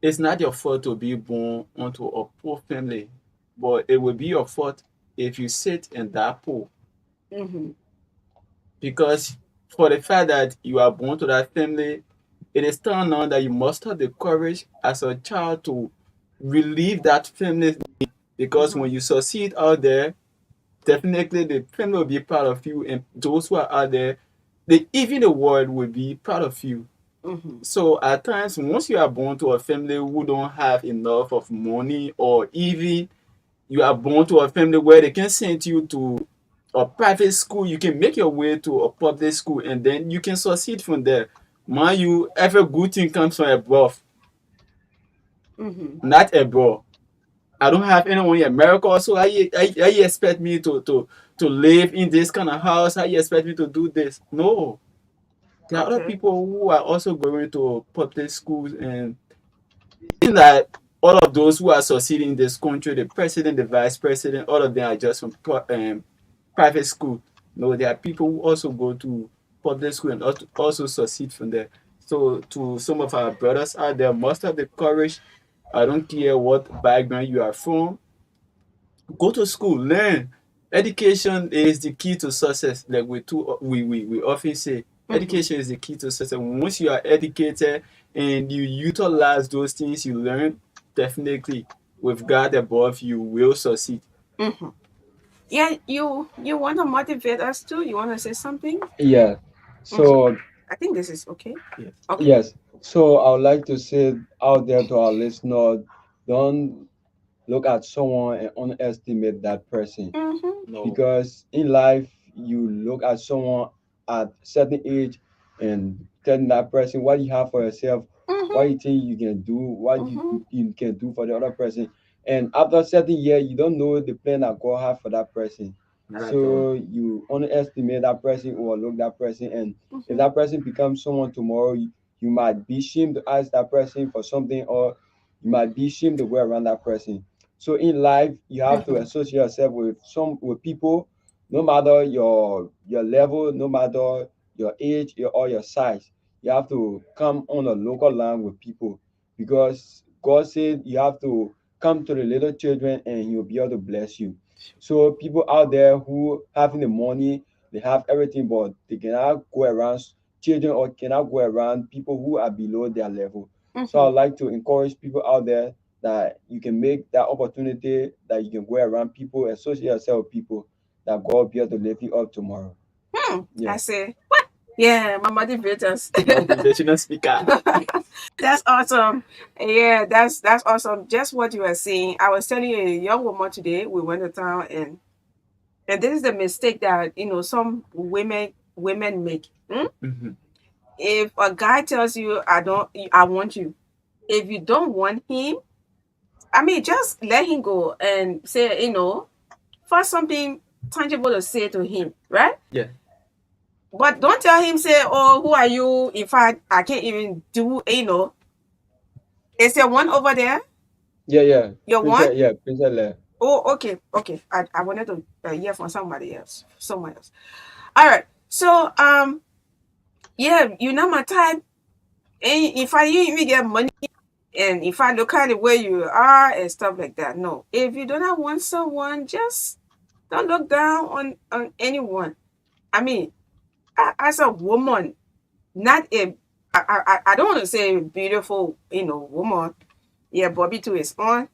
it's not your fault to be born onto a poor family, but it will be your fault if you sit in that poor,
Mm-hmm.
because for the fact that you are born to that family, it is still known that you muster the courage as a child to relieve that family, because
Mm-hmm.
when you succeed out there, definitely the family will be proud of you, and those who are out there, even the world will be proud of you.
Mm-hmm.
So at times, once you are born to a family who don't have enough of money, or even you are born to a family where they can send you to a private school, you can make your way to a public school and then you can succeed from there. Mind you, every good thing comes from above,
Mm-hmm.
not abroad. I don't have anyone in America, so how you expect me to live in this kind of house? How you expect me to do this? No. There are other
Okay.
people who are also going to public schools, and in that all of those who are succeeding in this country, the president, the vice president, all of them are just from private school. No, there are people who also go to public school and also succeed from there. So to some of our brothers out there, muster the courage. I don't care what background you are from. Go to school, learn. Education is the key to success. Like we often say,
Mm-hmm.
education is the key to success. Once you are educated and you utilize those things you learn, definitely with God above, you will succeed.
Mm-hmm. Yeah, you want to motivate us too? You want to say something?
Yeah.
Mm-hmm.
So
I think this is okay.
Yes.
Okay.
yes. So I would like to say out there to our listener, don't look at someone and underestimate that person,
Mm-hmm.
No.
because in life you look at someone at certain age and telling that person what you have for yourself, what
Mm-hmm.
you think you can do, what
Mm-hmm.
you can do for the other person, and after a certain year you don't know the plan that God have for that person.
Not at all.
So you underestimate that person or look that person, and if
Mm-hmm.
that person becomes someone tomorrow, you might be ashamed to ask that person for something, or you might be ashamed to go around that person. So in life, you have to
Mm-hmm.
associate yourself with people, no matter your level, no matter your age or your size. You have to come on a local line with people, because God said you have to come to the little children and He'll be able to bless you. So people out there who having the money, they have everything, but they cannot go around children or cannot go around people who are below their level. So
Mm-hmm.
I'd like to encourage people out there, that you can make that opportunity that you can go around people, associate yourself with people that God will be able to lift you up tomorrow.
I
Yeah.
say, yeah, my motivators.
Motivational speaker.
That's awesome. Yeah, that's awesome. Just what you were saying. I was telling a young woman today. We went to town, and this is the mistake that some women make.
Mhm.
If a guy tells you, I want you. If you don't want him, I mean, just let him go and say, find something tangible to say to him, right?
Yeah.
But don't tell him, say, oh, who are you? In fact, I can't even do. Is there one over there?
Yeah, yeah.
Your one?
Princess, yeah, Princess Leia.
Oh, okay, okay. I wanted to hear from somebody else, someone else. All right. So, yeah, you're not my type. And if I you even get money, and if I look at the way you are and stuff like that, no. If you do not want someone, just don't look down on anyone. I mean, as a woman, not a I don't want to say beautiful, woman. Yeah, Bobby too is on.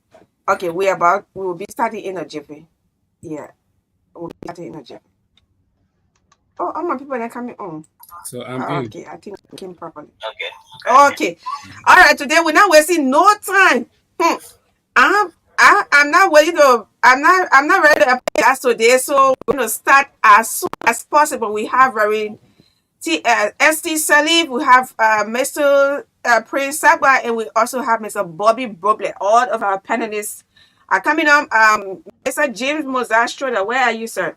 Okay, we will be starting in a jiffy. Yeah, we'll be starting in a jiffy. Oh, all my people are coming on.
So I'm in.
Okay, I think it came properly.
Okay.
Okay. All right, today we're not wasting no time. I'm I'm not ready to I'm not ready to apply that today, so we're gonna start as soon as possible. We have ST Salif, we have Mr. Prince Sagba, and we also have Mr. Bobby Brobley. All of our panelists are coming up. Mr. James Mozastro, where are you, sir?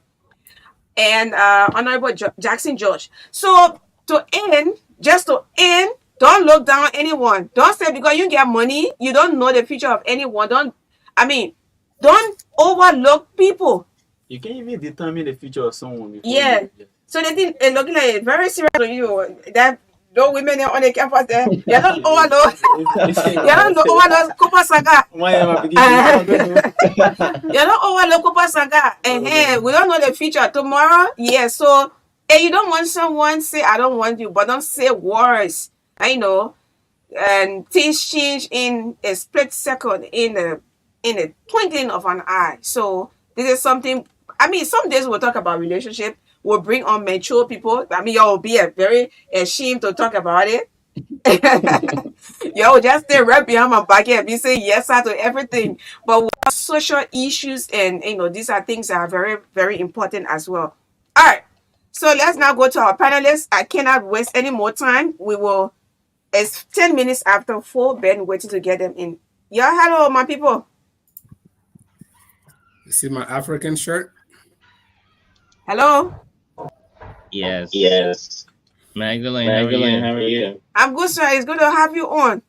And Honorable Jackson George. So just to end, don't look down on anyone. Don't say because you get money, you don't know the future of anyone. I mean, don't overlook people.
You can even determine the future of someone before
Yeah.
you.
So they think looking like very serious on you. That those women there on the campus there, you don't overlook. You don't know overlook Copa Saga.
Why am I beginning?
You don't overlook Copa Saga. And hey, we don't know the future tomorrow. Yeah, so you don't want someone say I don't want you, but don't say words. I know, and things change in a split second, in a twinkling of an eye. So this is something. I mean, some days we'll talk about relationship. We'll bring on mature people. I mean, y'all will be very ashamed to talk about it. Yo, just stay right behind my back and be saying yes sir to everything. But we have social issues, and these are things that are very, very important as well. All right. So let's now go to our panelists. I cannot waste any more time. It's 10 minutes after 4. Ben waiting to get them in. Yeah, hello, my people.
You see my African shirt?
Hello.
Yes.
Yes.
Magdalene,
Magdalene,
how
how
are
are
you?
you?
I'm good, sir. It's good to have you on.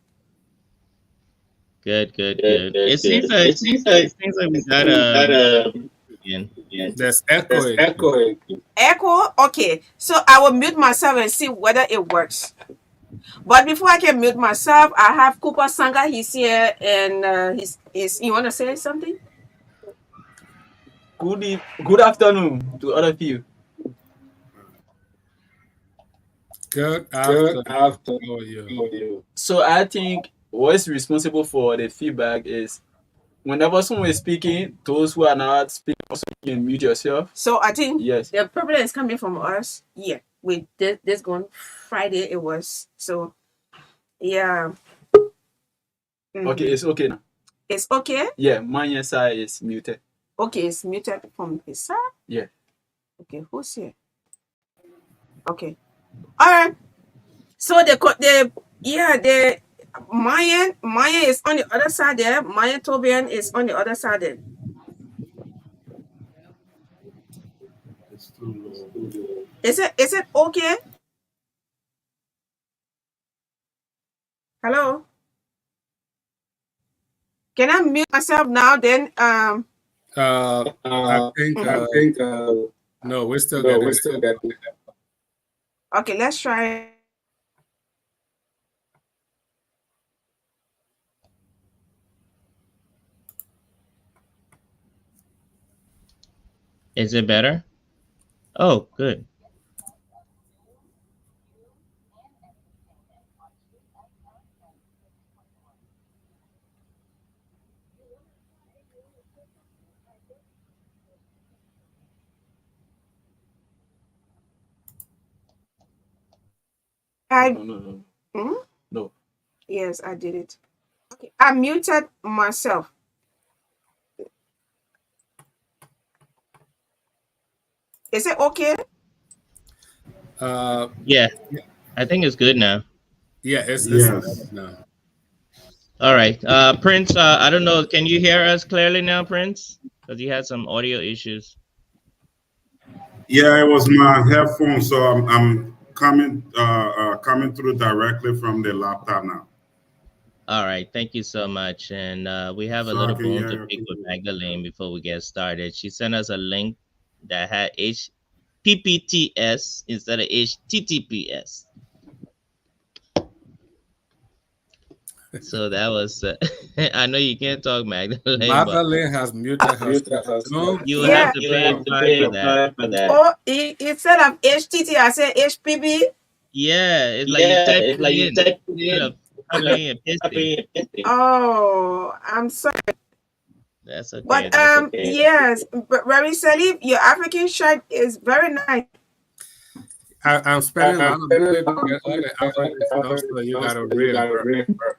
Good, good,
Good,
good.
good,
It seems
good.
like
It seems like
we got
we got a
again.
That's
there's
echoing.
echo.
Echo? Okay. So I will mute myself and see whether it works. But before I can mute myself, I have K.Sangar. He's here, and you want to say something?
Good afternoon to all of you.
Good
Good
afternoon.
afternoon.
How are you?
How are you?
So I think what's responsible for the feedback is whenever someone is speaking, those who are not speaking also you can mute yourself.
So I think
Yes.
the problem is coming from us. Yeah, we did this going Friday. It was so. Yeah.
Okay, it's okay now.
It's okay.
Yeah, my side is muted.
Okay, it's muted from his side.
Yeah.
Okay, who's here? Okay. All right. So the Maya is on the other side there. Maya Tobian is on the other side there. Is it okay? Hello? Can I mute myself now then?
I think
I think
no, we still
no,
got
we
it.
still got it.
Okay, let's try.
Is it better? Oh, good.
I
No.
hmm?
No.
Yes, I did it. Okay, I muted myself. Is it okay?
Uh,
Yeah, I think it's good now.
yeah, it's
Yes.
no.
All right. Prince, I don't know. Can you hear us clearly now, Prince? Because you had some audio issues.
Yeah, it was my headphones, so I'm coming through directly from the laptop now,
All right. Thank you so much. And we have a
so I
little
can
bone
hear
to
you
pick with
clearly.
Magdalene before we get started. She sent us a link that had HPPTS instead of HTTPS. So that was, I know you can't talk, Magdalene, but
Magdalene has muted herself. Don't
you will
pay
have
Yeah.
to pay a fine for that.
Oh, instead of HTT, I said HPB.
Yeah, it's like you typed it in instead of copying and pasting.
Oh, I'm sorry.
That's okay.
But
That's okay.
yes, but very Salif, your African shirt is very nice.
I'm spending a lot of money to get all the African stuff, so you gotta reimburse.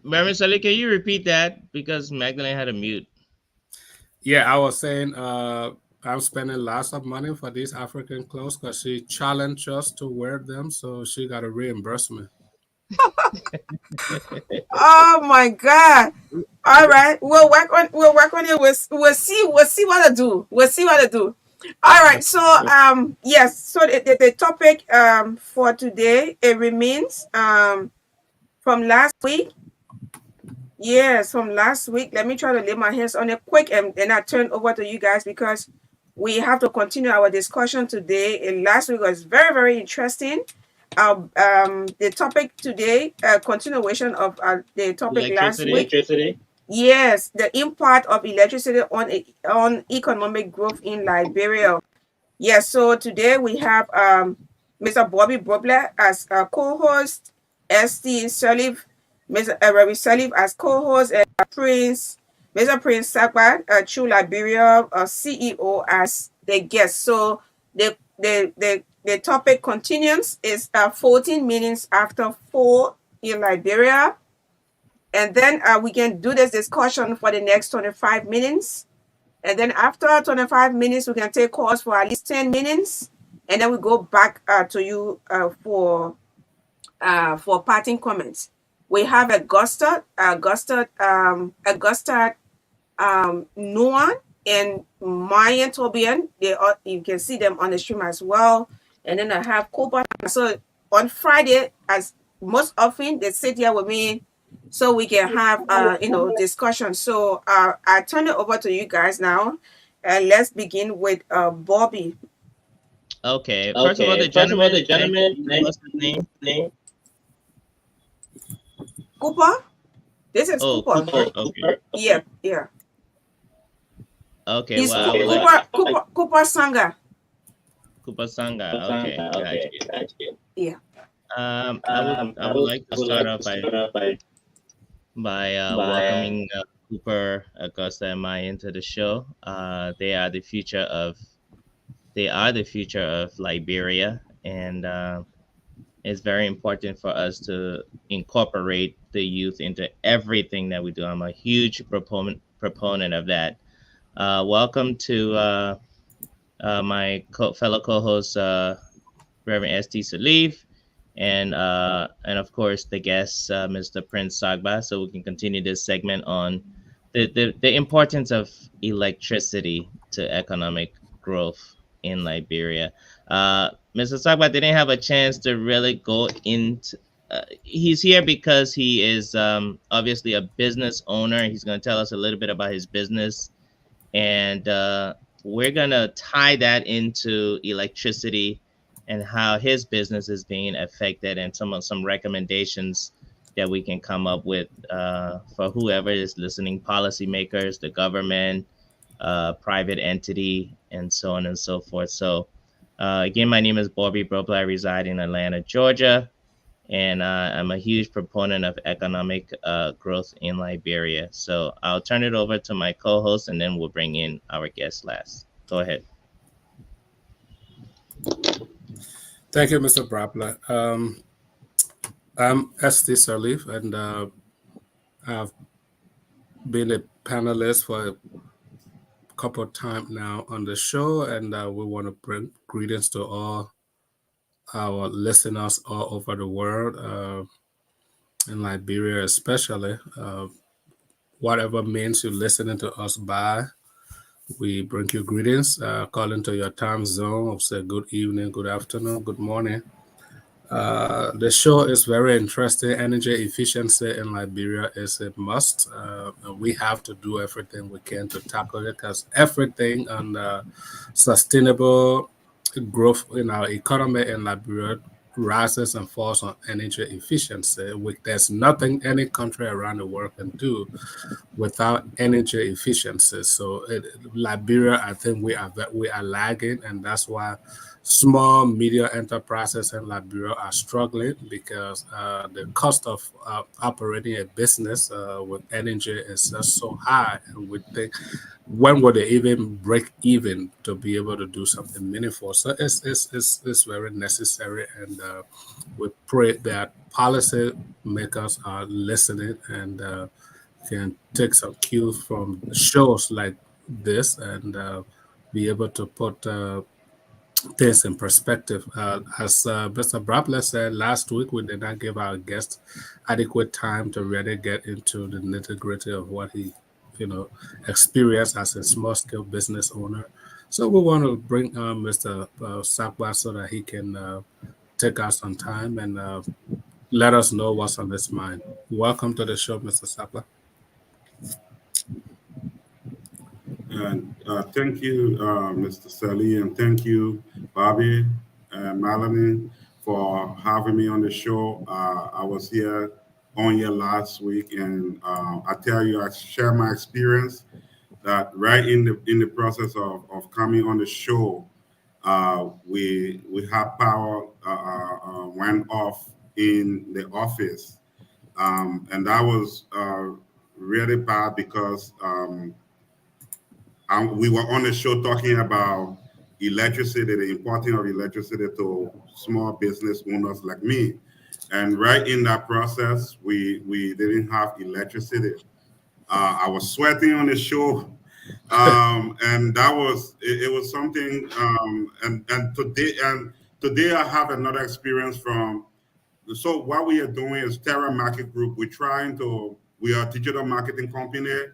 Mary Sally, can you repeat that because Magdalene had a mute?
Yeah, I was saying I'm spending lots of money for these African clothes because she challenged us to wear them, so she got a reimbursement.
Oh my God. All right. We'll work on it. We'll see what to do. We'll see what to do. All right. So yes, so the topic for today it remains from last week. Yes, from last week. Let me try to lay my hands on it quick and then I turn over to you guys because we have to continue our discussion today. And last week was very, very interesting. The topic today, continuation of the topic last
Electricity.
week. Yes, the impact of electricity on economic growth in Liberia. Yes, so today we have Mr. Bobby Bobler as a co-host, ST Salif, Mr. Ravi Salif as co-host, and Mr. Prince Sabat, True Liberia CEO as the guest. So the topic continues is 14 minutes after 4 in Liberia. And then we can do this discussion for the next 25 minutes. And then after 25 minutes, we can take calls for at least 10 minutes. And then we go back to you for parting comments. We have Augusta Noah and Mayan Tobian. You can see them on the stream as well. And then I have Cooper. So on Friday, as most often, they sit here with me so we can have discussion. So I turn it over to you guys now. Let's begin with Bobby.
Okay. First of all, the gentleman, what's his name?
Cooper. This is
Oh,
Cooper.
Cooper. Okay.
Yeah.
Okay.
He's
Well, I would like
Cooper Sanga.
Cooper Sanga. Okay, got you.
Yeah.
I would like to start off by welcoming Cooper, Augusta, and Maya into the show. They are the future of Liberia, and it's very important for us to incorporate the youth into everything that we do. I'm a huge proponent of that. Welcome to my fellow co-host, Reverend St. Salif, and of course the guest, Mr. Prince Sagba, so we can continue this segment on the importance of electricity to economic growth in Liberia. Mr. Sagba didn't have a chance to really go into. He's here because he is obviously a business owner. He's going to tell us a little bit about his business, and we're going to tie that into electricity and how his business is being affected, and some recommendations that we can come up with for whoever is listening, policymakers, the government, private entity, and so on and so forth. So again, my name is Bobby Bropla. I reside in Atlanta, Georgia, and I'm a huge proponent of economic growth in Liberia. So I'll turn it over to my co-host, and then we'll bring in our guest last. Go ahead.
Thank you, Mr. Brapler. I'm ST Sirleaf, and I've been a panelist for a couple of times now on the show, and we want to bring greetings to all our listeners all over the world, in Liberia especially. Whatever means you're listening to us by, we bring you greetings, according to your time zone. Of say good evening, good afternoon, good morning. The show is very interesting. Energy efficiency in Liberia is a must. And we have to do everything we can to tackle it because everything on sustainable growth in our economy in Liberia rises and falls on energy efficiency. There's nothing any country around the world can do without energy efficiency. So Liberia, I think we are lagging, and that's why small media enterprises in Liberia are struggling because the cost of operating a business with energy is just so high, and we think when would they even break even to be able to do something meaningful? So it's very necessary, and we pray that policy makers are listening and can take some cues from shows like this and be able to put things in perspective. As Mr. Brapler said last week, we did not give our guest adequate time to really get into the nitty gritty of what he, you know, experienced as a small scale business owner. So we want to bring Mr. Sakwa so that he can take us on time and let us know what's on his mind. Welcome to the show, Mr. Sakwa.
And thank you, Mr. Sally, and thank you, Bobby and Melanie, for having me on the show. I was here last week, and I tell you, I share my experience that right in the process of coming on the show, we had power went off in the office, and that was really bad because. We were on the show talking about electricity, the importance of electricity to small business owners like me. And right in that process, we didn't have electricity. I was sweating on the show, and that was it was something. And today I have another experience from. So what we are doing is Terra Market Group. We are a digital marketing company.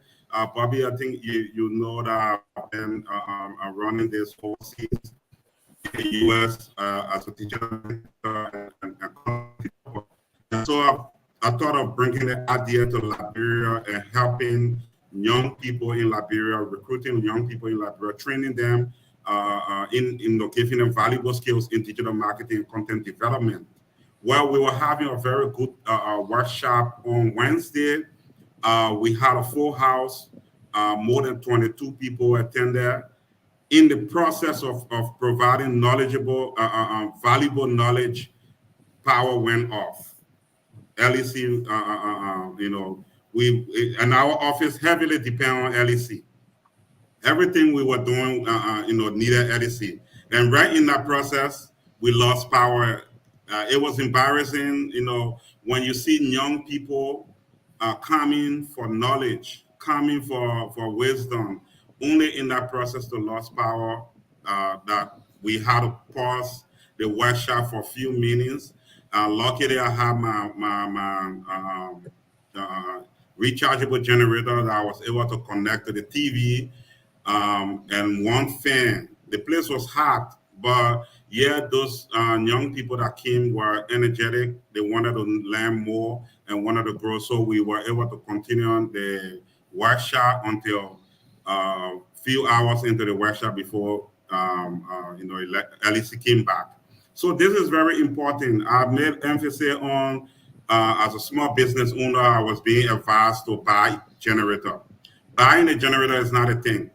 Bobby, I think you know that I've been running this overseas in the US as a digital marketer and content developer. And so I thought of bringing the idea to Liberia and helping young people in Liberia, recruiting young people in Liberia, training them giving them valuable skills in digital marketing and content development. Well, we were having a very good workshop on Wednesday. We had a full house. More than 22 people attended. In the process of providing valuable knowledge, power went off. LEC, and our office heavily depend on LEC. Everything we were doing, needed EDC. And right in that process, we lost power. It was embarrassing, when you see young people coming for knowledge, coming for wisdom, only in that process to lost power that we had to pause the workshop for a few minutes. Luckily, I have my rechargeable generator that I was able to connect to the TV and one fan. The place was hot, but yeah, those young people that came were energetic. They wanted to learn more and wanted to grow. So we were able to continue on the workshop until few hours into the workshop before LEC came back. So this is very important. I made emphasis on as a small business owner, I was being advised to buy generator. Buying a generator is not a thing.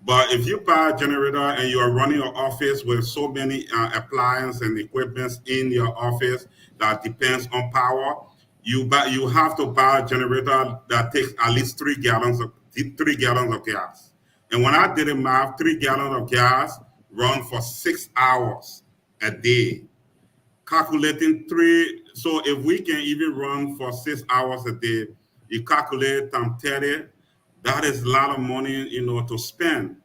But if you buy a generator and you are running your office with so many appliances and equipments in your office that depends on power, you have to buy a generator that takes at least 3 gallons of gas. And when I did the math, 3 gallons of gas run for 6 hours a day. calculating three. So if we can even run for 6 hours a day, you calculate times 30, that is a lot of money, to spend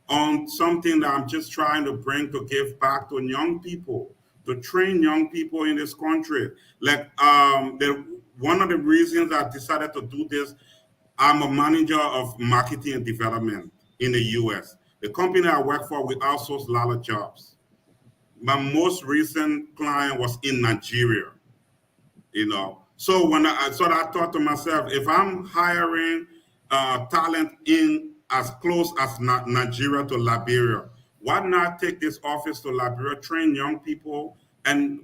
on something that I'm just trying to bring to give back to young people, to train young people in this country. Like one of the reasons I decided to do this, I'm a manager of marketing and development in the US. The company I work for, we outsource a lot of jobs. My most recent client was in Nigeria. So I thought to myself, if I'm hiring talent in as close as Nigeria to Liberia, why not take this office to Liberia, train young people, and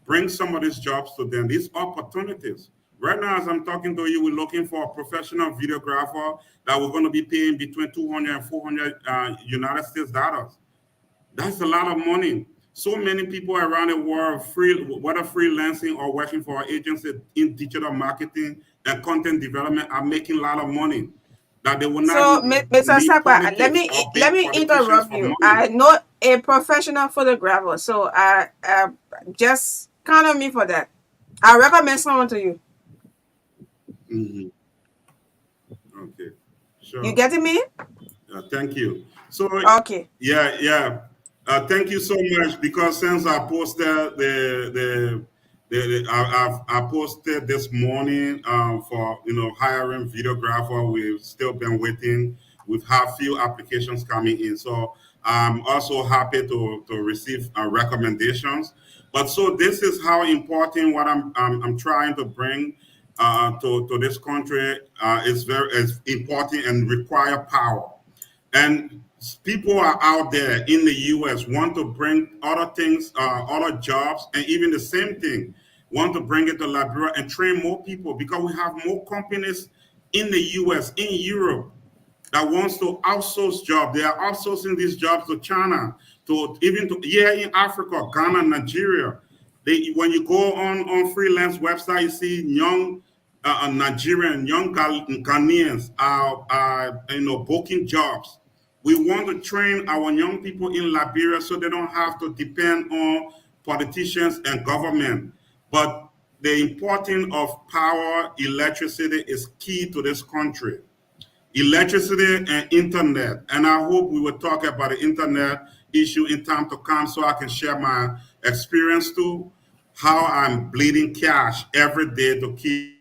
bring some of these jobs to them, these opportunities. Right now, as I'm talking to you, we're looking for a professional videographer that we're going to be paying between 200 and 400 United States dollars. That's a lot of money. So many people around the world, whether freelancing or working for an agency in digital marketing and content development, are making a lot of money. That they will not
So, Mr.
need
Sakwa, let
politics
me
or
let
big
me
politicians
interrupt
for
you.
money.
I know a professional photographer, so I just count on me for that. I recommend someone to you.
Mhm. Okay,
You
sure.
getting me?
Thank you. So,
Okay.
yeah. Thank you so much because since I posted I posted this morning for hiring videographer. We've still been waiting. We've had few applications coming in, so I'm also happy to receive recommendations. But so this is how important what I'm trying to bring to this country is important and require power. And people are out there in the US want to bring other things, other jobs, and even the same thing, want to bring it to Liberia and train more people because we have more companies in the US, in Europe, that wants to outsource jobs. They are outsourcing these jobs to China, to even to here in Africa, Ghana, Nigeria. When you go on freelance website, you see young Nigerian, young Ghanaians are booking jobs. We want to train our young people in Liberia so they don't have to depend on politicians and government. But the importance of power, electricity is key to this country. Electricity and internet. And I hope we will talk about the internet issue in time to come so I can share my experience too, how I'm bleeding cash every day to keep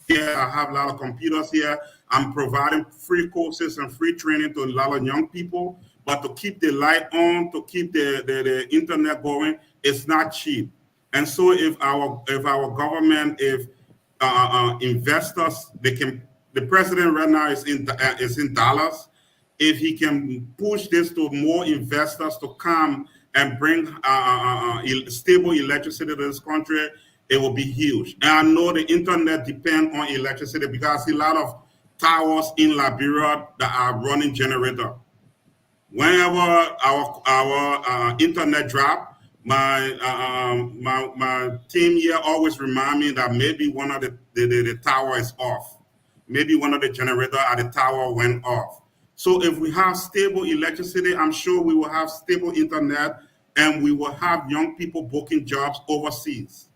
here. I have a lot of computers here. I'm providing free courses and free training to a lot of young people. But to keep the light on, to keep the internet going, it's not cheap. And so if our government, if investors, they can. The president right now is in Dallas. If he can push this to more investors to come and bring stable electricity to this country, it will be huge. And I know the internet depends on electricity because I see a lot of towers in Liberia that are running generator. Whenever our internet drop, my team here always remind me that maybe one of the tower is off. Maybe one of the generator at the tower went off. So if we have stable electricity, I'm sure we will have stable internet and we will have young people booking jobs overseas.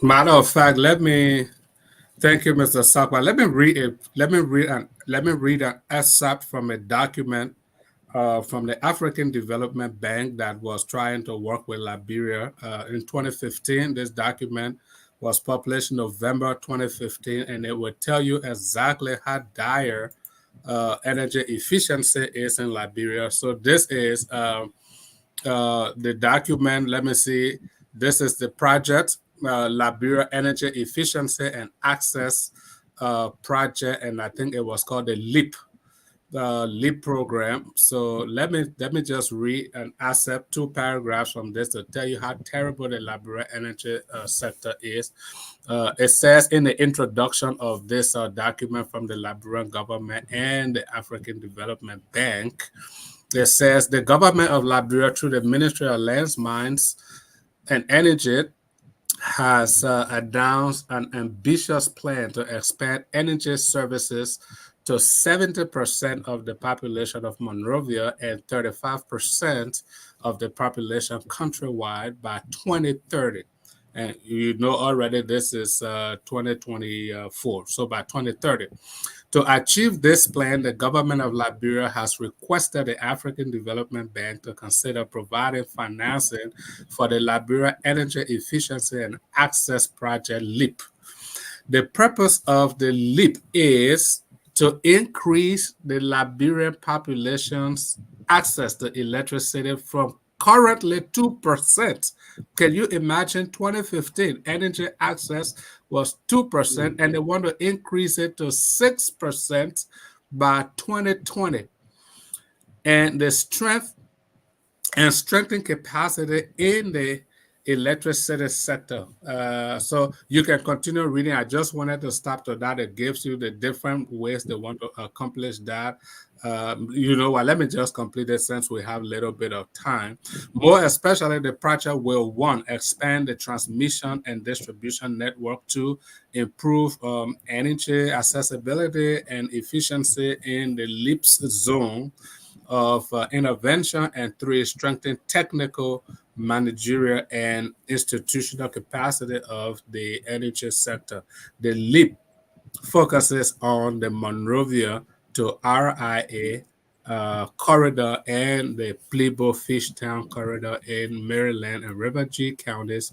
Matter of fact, let me thank you, Mr. Sakwa. Let me read it. Let me read an excerpt from a document from the African Development Bank that was trying to work with Liberia in 2015. This document was published in November 2015, and it will tell you exactly how dire energy efficiency is in Liberia. So this is the document. Let me see. This is the project, Liberia Energy Efficiency and Access Project, and I think it was called the LEAP program. So let me just read and accept two paragraphs from this to tell you how terrible the Liberia energy sector is. It says in the introduction of this document from the Liberian government and the African Development Bank, it says the government of Liberia, through the Ministry of Lands, Mines, and Energy, has announced an ambitious plan to expand energy services to 70% of the population of Monrovia and 35% of the population countrywide by 2030. And you know already this is 2024. So by 2030. To achieve this plan, the government of Liberia has requested the African Development Bank to consider providing financing for the Liberia Energy Efficiency and Access Project LEAP. The purpose of the LEAP is to increase the Liberian population's access to electricity from currently 2%. Can you imagine 2015 energy access was 2% and they want to increase it to 6% by 2020? And the strength and strengthen capacity in the electricity sector. So you can continue reading. I just wanted to stop to that. It gives you the different ways they want to accomplish that. You know what? Let me just complete it since we have a little bit of time. More especially, the project will one expand the transmission and distribution network to improve energy accessibility and efficiency in the LEAPS zone of intervention, and three, strengthen technical, managerial, and institutional capacity of the energy sector. The LEAP focuses on the Monrovia to RIA corridor and the Plebo Fishtown corridor in Maryland and River G counties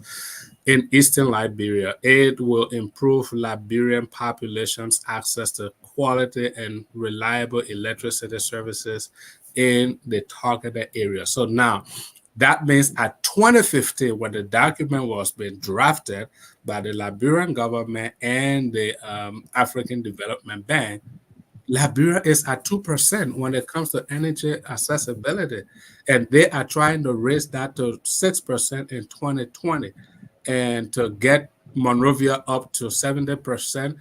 in eastern Liberia. It will improve Liberian population's access to quality and reliable electricity services in the targeted area. So now, that means at 2015, when the document was being drafted by the Liberian government and the African Development Bank, Liberia is at 2% when it comes to energy accessibility. And they are trying to raise that to 6% in 2020 and to get Monrovia up to 70%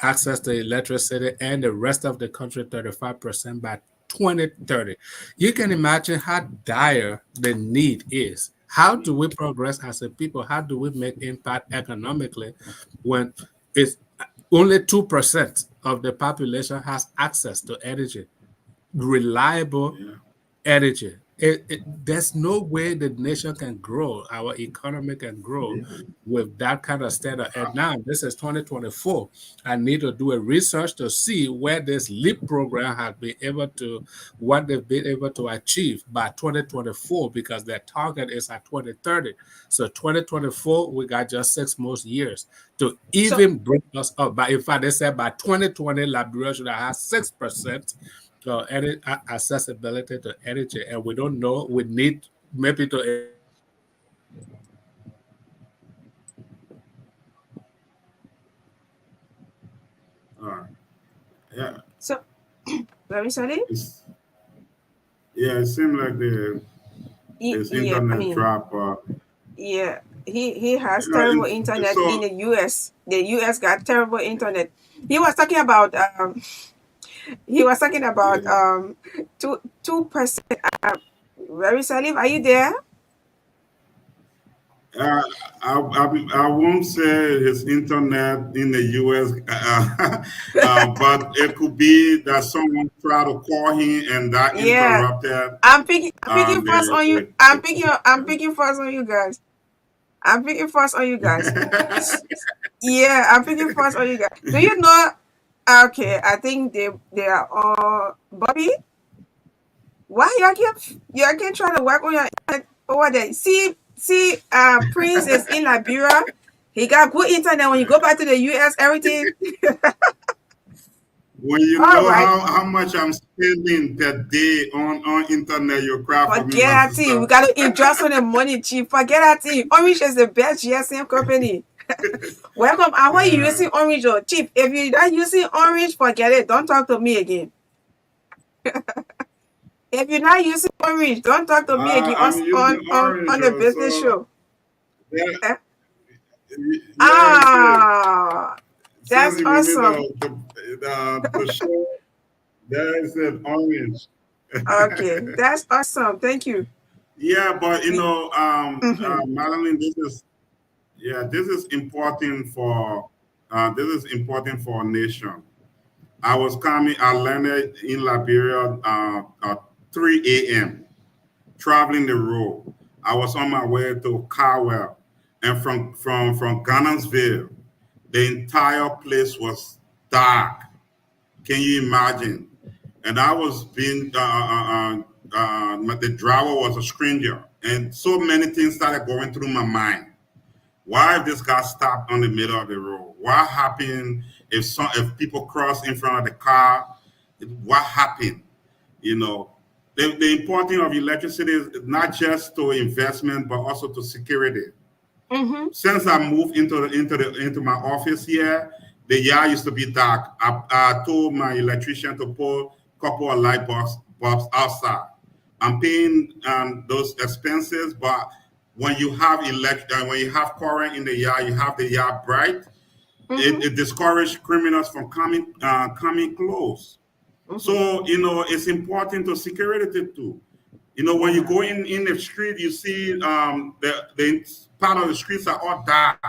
access to electricity and the rest of the country 35% by 2030. You can imagine how dire the need is. How do we progress as a people? How do we make impact economically when it's only 2% of the population has access to energy, reliable energy? There's no way the nation can grow, our economy can grow with that kind of standard. And now this is 2024. I need to do a research to see where this LEAP program has been able to, what they've been able to achieve by 2024, because their target is at 2030. So 2024, we got just 6 more years to even bring us up. But in fact, they said by 2020, Liberia should have 6% accessibility to energy, and we don't know. We need maybe to
Yeah.
So, very sorry.
Yeah, it seems like this
Yeah, I
internet
mean,
drop.
yeah, he has
You know,
terrible internet in
so
the U.S. The U.S. got terrible internet. He was talking about he was talking about
yeah.
2%. Very Salif, are you there?
Uh, I won't say his internet in the US, but it could be that someone tried to call him and that
Yeah,
interrupted
I'm picking first on you. I'm
the
picking first on you guys. I'm picking first on you guys. Yeah, I'm picking first on you guys. Do you know? Okay, I think they are all Bobby. Why you keep trying to work on your internet over there? See, Prince is in Liberia. He got good internet. When you go back to the US, everything.
when you
All
know
right,
how much I'm spending per day on internet, you cry for me,
forget
my
that thing. We
sister.
got to invest on the money, chief. Forget that thing. Orange is the best GSM company. Welcome. I want you
Yeah.
using Orange or chief. If you're not using Orange, forget it. Don't talk to me again. If you're not using Orange, don't talk to me again
I'm using
on
Orange,
the business
so
show.
yeah,
Eh?
yes, yes.
Ah,
Since
that's
you give me
awesome.
the show, there is an orange.
Okay, that's awesome. Thank you.
Yeah, but
We, mm-hmm.
Madeline, this is important for this is important for a nation. I was coming. I landed in Liberia at 3 a.m. traveling the road. I was on my way to Cowell, and from Ghanansville, the entire place was dark. Can you imagine? And I was being the driver was a stranger, and so many things started going through my mind. Why if this got stopped on the middle of the road? What happened if people cross in front of the car? What happened? You know, the importance of electricity is not just to investment but also to security.
Mm-hmm.
Since I moved into my office here, the yard used to be dark. I told my electrician to put a couple of bulbs outside. I'm paying those expenses, but when you have current in the yard, you have the yard bright.
Mm-hmm.
It discourages criminals from coming close.
Mm-hmm.
So it's important to security too. When you go in the street, you see the part of the streets are all dark,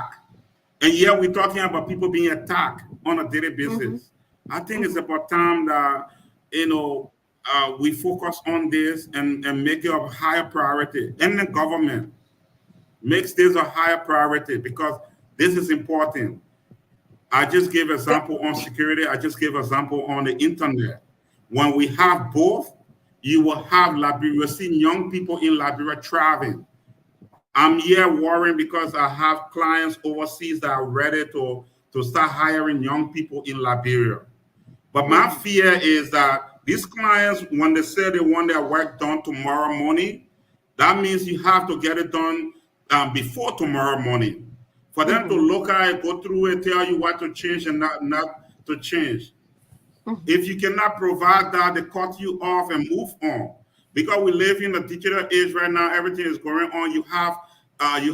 and yet we're talking about people being attacked on a daily basis. I think it's about time that we focus on this and make it a higher priority, and the government makes this a higher priority because this is important. I just gave example on security. I just gave example on the internet. When we have both, you will have Liberia. You're seeing young people in Liberia traveling. I'm here worrying because I have clients overseas that are ready to start hiring young people in Liberia. But my fear is that these clients, when they say they want their work done tomorrow morning, that means you have to get it done before tomorrow morning. For them to look at it, go through it, tell you what to change and not to change. If you cannot provide that, they cut you off and move on. Because we live in a digital age right now, everything is going on. You have other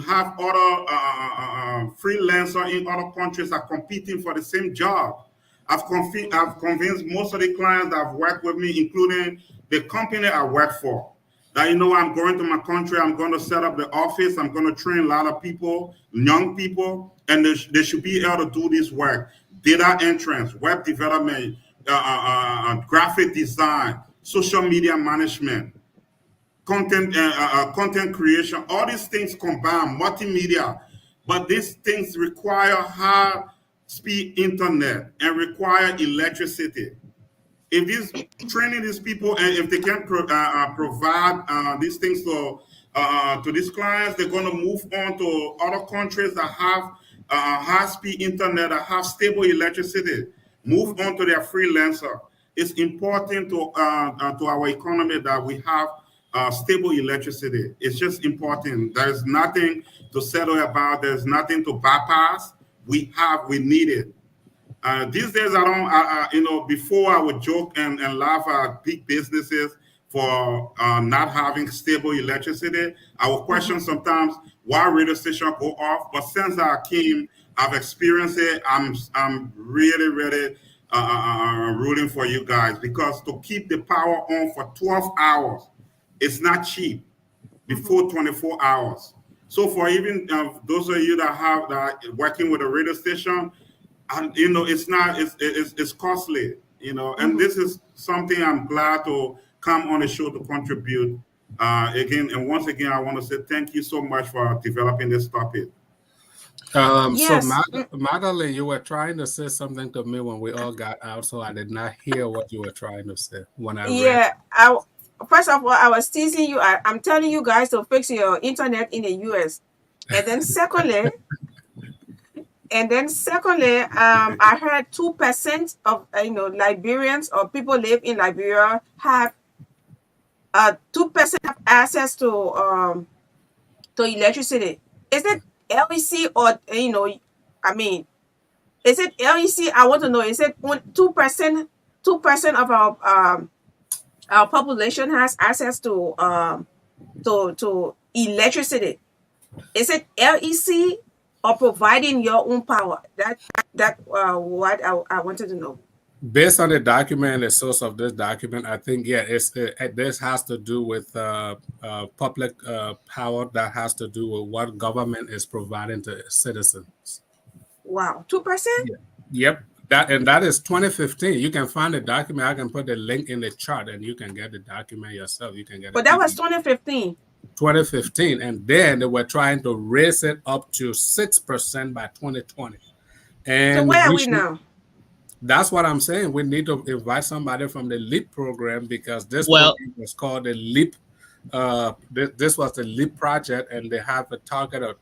freelancers in other countries are competing for the same job. I've convinced most of the clients that have worked with me, including the company I work for, that I'm going to my country, I'm going to set up the office, I'm going to train a lot of people, young people, and they should be able to do this work. Data entrance, web development, graphic design, social media management, content creation, all these things combined, multimedia. But these things require high speed internet and require electricity. If these training these people and if they can provide these things to these clients, they're going to move on to other countries that have high-speed internet, that have stable electricity, move on to their freelancer. It's important to our economy that we have stable electricity. It's just important. There's nothing to settle about. There's nothing to bypass. We need it. These days, before I would joke and laugh at big businesses for not having stable electricity. I would question sometimes why radio station go off. But since I came, I've experienced it. I'm really, really rooting for you guys because to keep the power on for 12 hours, it's not cheap. Before 24 hours. So for even those of you that are working with a radio station, and it's costly, and this is something I'm glad to come on the show to contribute again. And once again, I want to say thank you so much for developing this topic.
So
Yes.
Magdalene, you were trying to say something to me when we all got out, so I did not hear what you were trying to say when I read.
Yeah. First of all, I was teasing you. I'm telling you guys to fix your internet in the US. And then secondly, I heard 2% of Liberians or people live in Liberia have 2% have access to electricity. Is it LEC or I mean, is it LEC? I want to know. Is it 2%? 2% of our population has access to electricity. Is it LEC or providing your own power? That what I wanted to know.
Based on the document, the source of this document, I think this has to do with public power that has to do with what government is providing to citizens.
Wow, 2%.
Yep. that is 2015. You can find the document. I can put the link in the chart, and you can get the document yourself. You can get a
But that was
PDF.
2015.
2015, and then they were trying to raise it up to 6% by 2020.
So
And
where are
we
we
should.
now?
That's what I'm saying. We need to invite somebody from the LEAP program because this
Well,
program was called the LEAP. This was the LEAP project, and they have a target of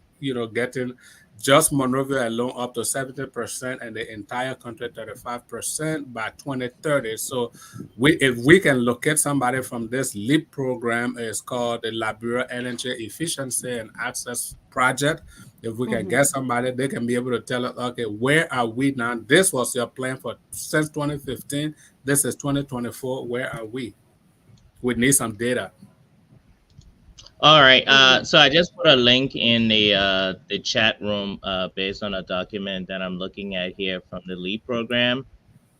getting just Monrovia alone up to 70%, and the entire country 35% by 2030. So, if we can locate somebody from this LEAP program, it's called the Liberia Energy Efficiency and Access Project. If we can
Mhm.
get somebody, they can be able to tell us, okay, where are we now? This was your plan for since 2015. This is 2024. Where are we? We need some data.
all right.
Mhm.
So I just put a link in the chat room based on a document that I'm looking at here from the LEAP program.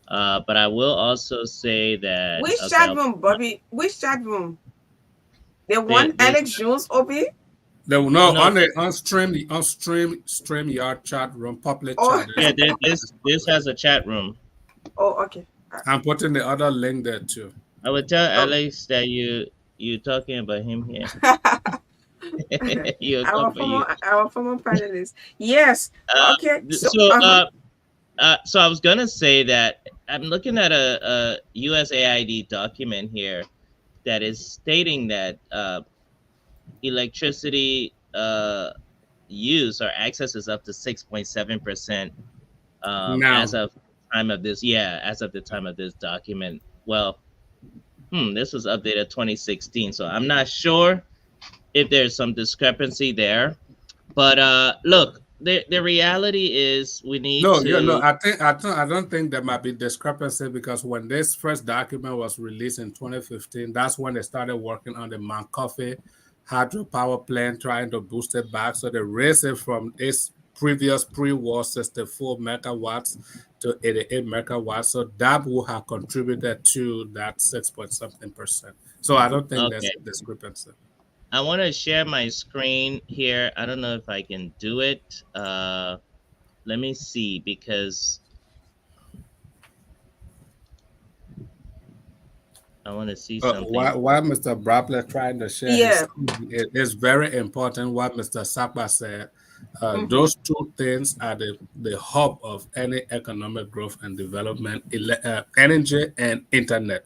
But I will also say that
Which
okay,
chat room, Bobby? Which chat room? The
there,
one
there's
Alex Jones Obi?
No,
no
on the on stream yard chat room, public
Oh,
chat.
yeah. This has a chat room.
oh, okay.
I'm putting the other link there too.
I would tell
Oh.
Alex that you talking about him here. you
our
talk you.
former panelist. Yes.
Uh,
Okay. So
so
uh-huh.
so I was gonna say that I'm looking at a USAID document here that is stating that electricity use or access is up to 6.7% as
Now,
of time of this. Yeah, as of the time of this document. Well, this was updated 2016, so I'm not sure if there's some discrepancy there. But look, the reality is we need
no,
to.
I don't think there might be discrepancy because when this first document was released in 2015, that's when they started working on the Mount Coffee hydropower plant, trying to boost it back. So they raised it from its previous pre-war 64 megawatts to 88 megawatts. So that will have contributed to that 6 point something percent. So I don't think there's
Okay,
a discrepancy.
I want to share my screen here. I don't know if I can do it. Let me see because I want to see something.
Why Mr. Brapler trying to share his
Yeah.
screen, it is very important what Mr. Sakpa said.
Mm-hmm.
Those two things are the hub of any economic growth and development, energy and internet.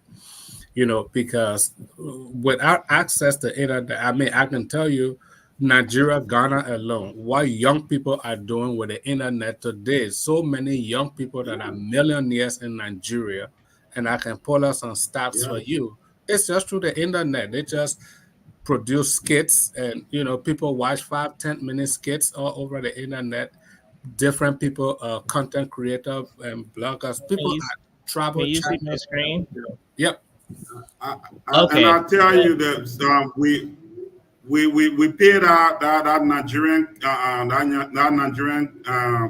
Because without access to internet, I mean, I can tell you, Nigeria, Ghana alone, what young people are doing with the internet today. So many young people that are millionaires in Nigeria, and I can pull up some stats
Yeah.
for you. It's just through the internet. They just produce skits, and people watch 5-10 minute skits all over the internet. Different people, content creators and bloggers,
Can
people
you
are travel
can you see my
channels.
screen?
Yep.
And
Okay.
I'll tell you that we paid that Nigerian that Nigerian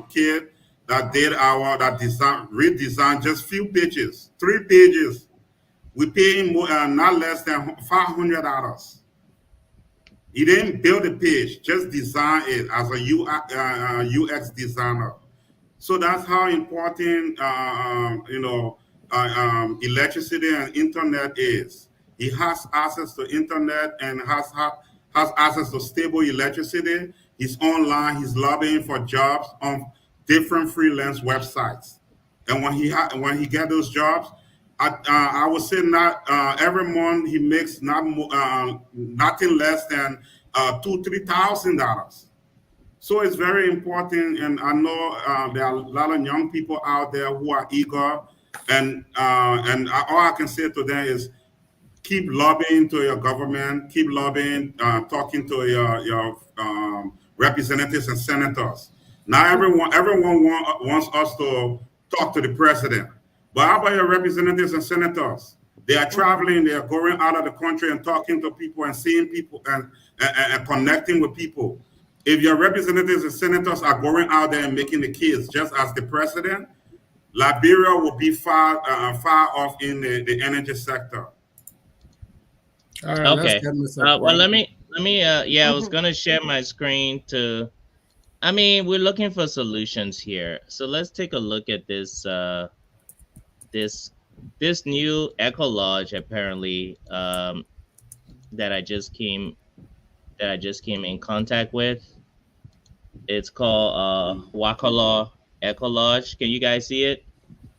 kid that did our that design redesigned just few pages, 3 pages. We pay him not less than $500. He didn't build a page, just design it as a UX designer. So that's how important, electricity and internet is. He has access to internet and has access to stable electricity. He's online. He's lobbying for jobs on different freelance websites. And when he get those jobs, I would say not every month he makes nothing less than $2,000-3,000. So it's very important, and I know there are a lot of young people out there who are eager, and all I can say to them is keep lobbying to your government, keep lobbying, talking to your representatives and senators. Now everyone wants us to talk to the president, but how about your representatives and senators? They are
Mm-hmm.
traveling, they are going out of the country and talking to people and seeing people and connecting with people. If your representatives and senators are going out there and making the kids just as the president, Liberia will be far off in the energy sector.
All right, let's
Okay.
get Mr.
Well,
Brapler.
let me. Yeah, I was
Mm-hmm.
gonna share my screen to I mean, we're looking for solutions here. So let's take a look at this this new eco lodge apparently that I just came in contact with. It's called Wakala Eco Lodge. Can you guys see it?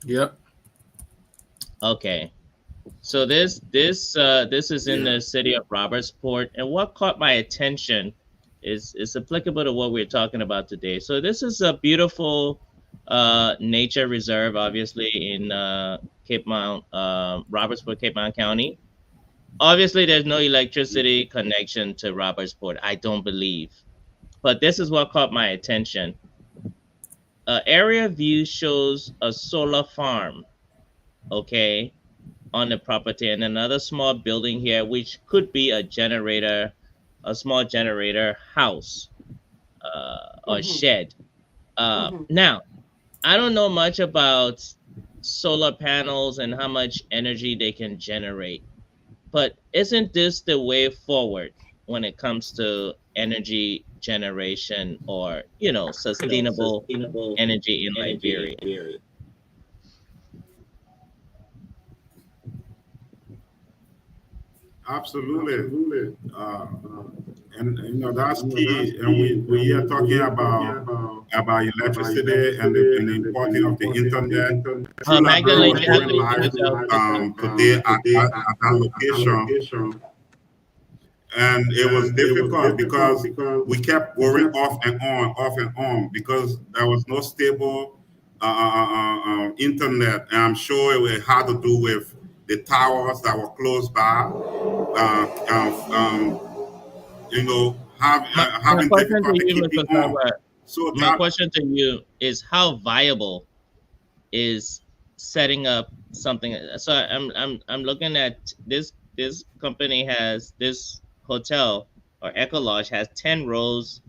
Yep.
Okay. So this is in
Yeah.
the city of Robertsport, and what caught my attention is applicable to what we're talking about today. So this is a beautiful nature reserve, obviously in Cape Mount, Robertsport, Cape Mount County. Obviously, there's no electricity connection to Robertsport. I don't believe, but this is what caught my attention. Area view shows a solar farm. Okay, on the property and another small building here, which could be a generator, a small generator house or
Mm-hmm.
shed.
Mm-hmm.
Now, I don't know much about solar panels and how much energy they can generate, but isn't this the way forward when it comes to energy generation or, sustainable energy in Liberia?
Absolutely. Uh, and that's key. And we are talking about electricity and the importance of the internet. True Library
Magdalene,
was
you have
going
to
live
unmute yourself, sister.
today at that location, and it was difficult because we kept going off and on, because there was no stable internet, and I'm sure it had to do with the towers that were close by.
My
Having
question to
difficulty
you,
keeping
Mr.
on.
Saba,
So
my
that
question to you is how viable is setting up something. So I'm looking at this company has this hotel or Eco Lodge has 10 rows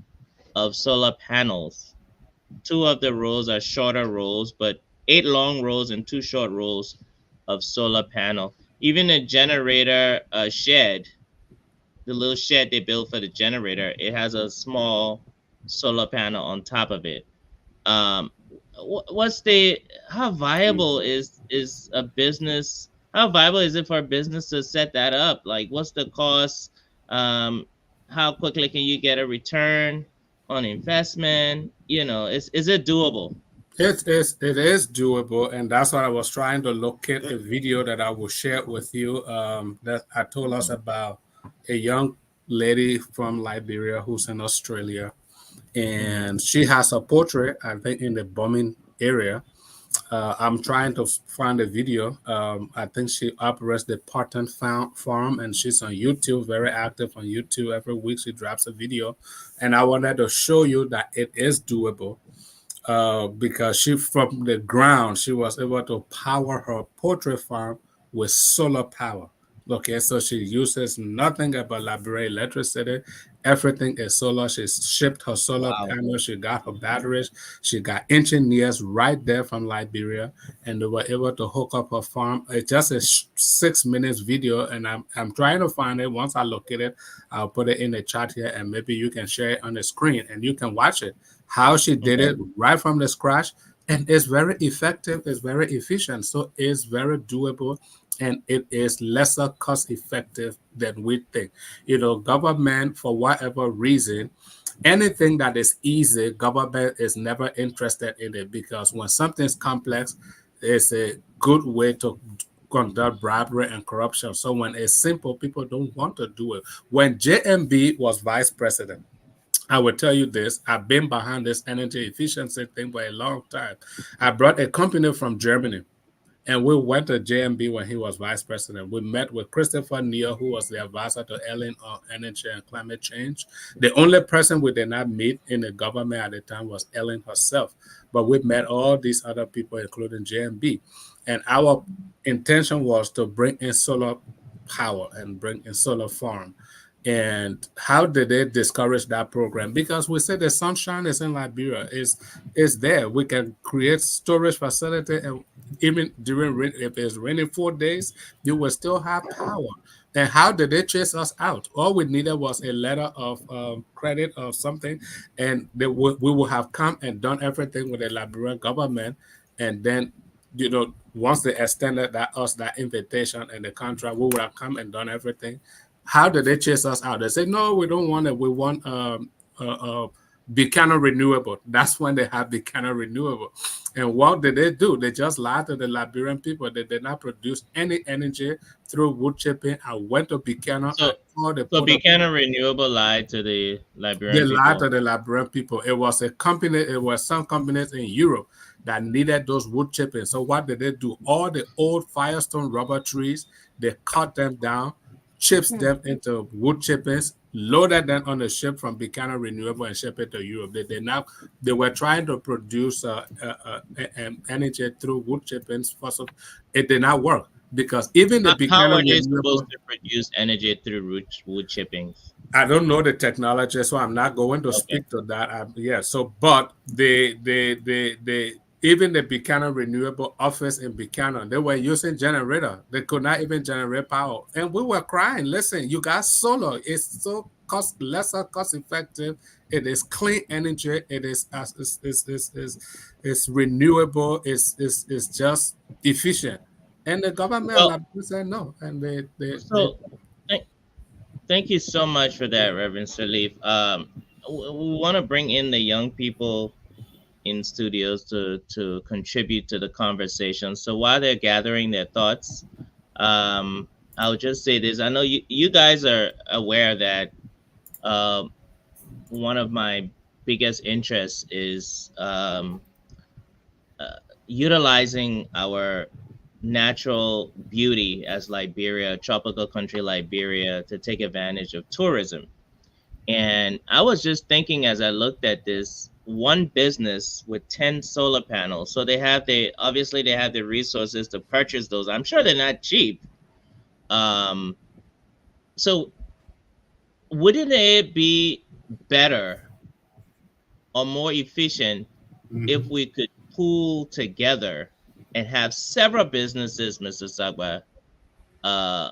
of solar panels. Two of the rows are shorter rows, but eight long rows and two short rows of solar panel. Even a generator shed, the little shed they built for the generator, it has a small solar panel on top of it. um what's the how viable is a business, how viable is it for a business to set that up? Like, what's the cost? How quickly can you get a return on investment? Is it doable?
It is doable, and that's what I was trying to locate a video that I will share with you. That I told us about a young lady from Liberia who's in Australia, and she has a portrait, I think, in the bombing area. I'm trying to find a video. I think she operates the Parton Farm, and she's on YouTube, very active on YouTube. Every week she drops a video, and I wanted to show you that it is doable, because she, from the ground, she was able to power her poultry farm with solar power. Okay, so she uses nothing about library electricity. Everything is solar. She shipped her solar
Wow.
panels. She got her batteries. She got engineers right there from Liberia, and they were able to hook up her farm. It's just a 6 minutes video, and I'm trying to find it. Once I locate it, I'll put it in the chat here, and maybe you can share it on the screen, and you can watch it how she did
Okay.
it right from the scratch, and it's very effective, it's very efficient, so it's very doable, and it is lesser cost effective than we think. Government, for whatever reason, anything that is easy, government is never interested in it, because when something's complex, it's a good way to conduct bribery and corruption. So when it's simple, people don't want to do it. When JMB was vice president, I will tell you this. I've been behind this energy efficiency thing for a long time. I brought a company from Germany, and we went to JMB when he was vice president. We met with Christopher Neal, who was the advisor to Ellen on energy and climate change. The only person we did not meet in the government at the time was Ellen herself. But we met all these other people, including JMB. And our intention was to bring in solar power and bring in solar farm. And how did they discourage that program? Because we said the sunshine is in Liberia, is there. We can create storage facility, and even during if it's raining 4 days, you will still have power. And how did they chase us out? All we needed was a letter of credit or something, and we would have come and done everything with the Liberian government. And then, once they extended that invitation and the contract, we would have come and done everything. How did they chase us out? They said, no, we don't want it. We want Buchanan Renewable. That's when they had Buchanan Renewable. And what did they do? They just lied to the Liberian people. They did not produce any energy through wood chipping. I went to Buchanan.
So,
I told they
so
put up.
Buchanan Renewable lied to the
They
Liberian
lied to
people.
the Liberian people. It was a company. It was some companies in Europe that needed those wood chipping. So what did they do? All the old Firestone rubber trees, they cut them down, chips them into wood chippings, loaded them on a ship from Buchanan Renewable and shipped it to Europe. They were trying to produce energy through wood chippings. It did not work because even the
How were
Buchanan
they supposed
Renewable.
to produce energy through wood chippings?
I don't know the technology, so I'm not going to
Okay.
speak to that. Yeah. So, but even the Buchanan Renewable Office in Buchanan, they were using generator. They could not even generate power, and we were crying. Listen, you got solar. It's so lesser cost effective. It is clean energy. It is it's renewable. It's just efficient. And the government
Well,
like said no, and they
so th- thank you so much for that, Reverend Salif. We want to bring in the young people in studios to contribute to the conversation. So while they're gathering their thoughts, I'll just say this: I know you guys are aware that um, one of my biggest interests is uh, utilizing our natural beauty as Liberia, tropical country Liberia, to take advantage of tourism. And I was just thinking as I looked at this one business with 10 solar panels. So obviously they have the resources to purchase those. I'm sure they're not cheap. Um, so wouldn't it be better or more efficient if
Mhm.
we could pool together and have several businesses, Mr. Sagwa, uh,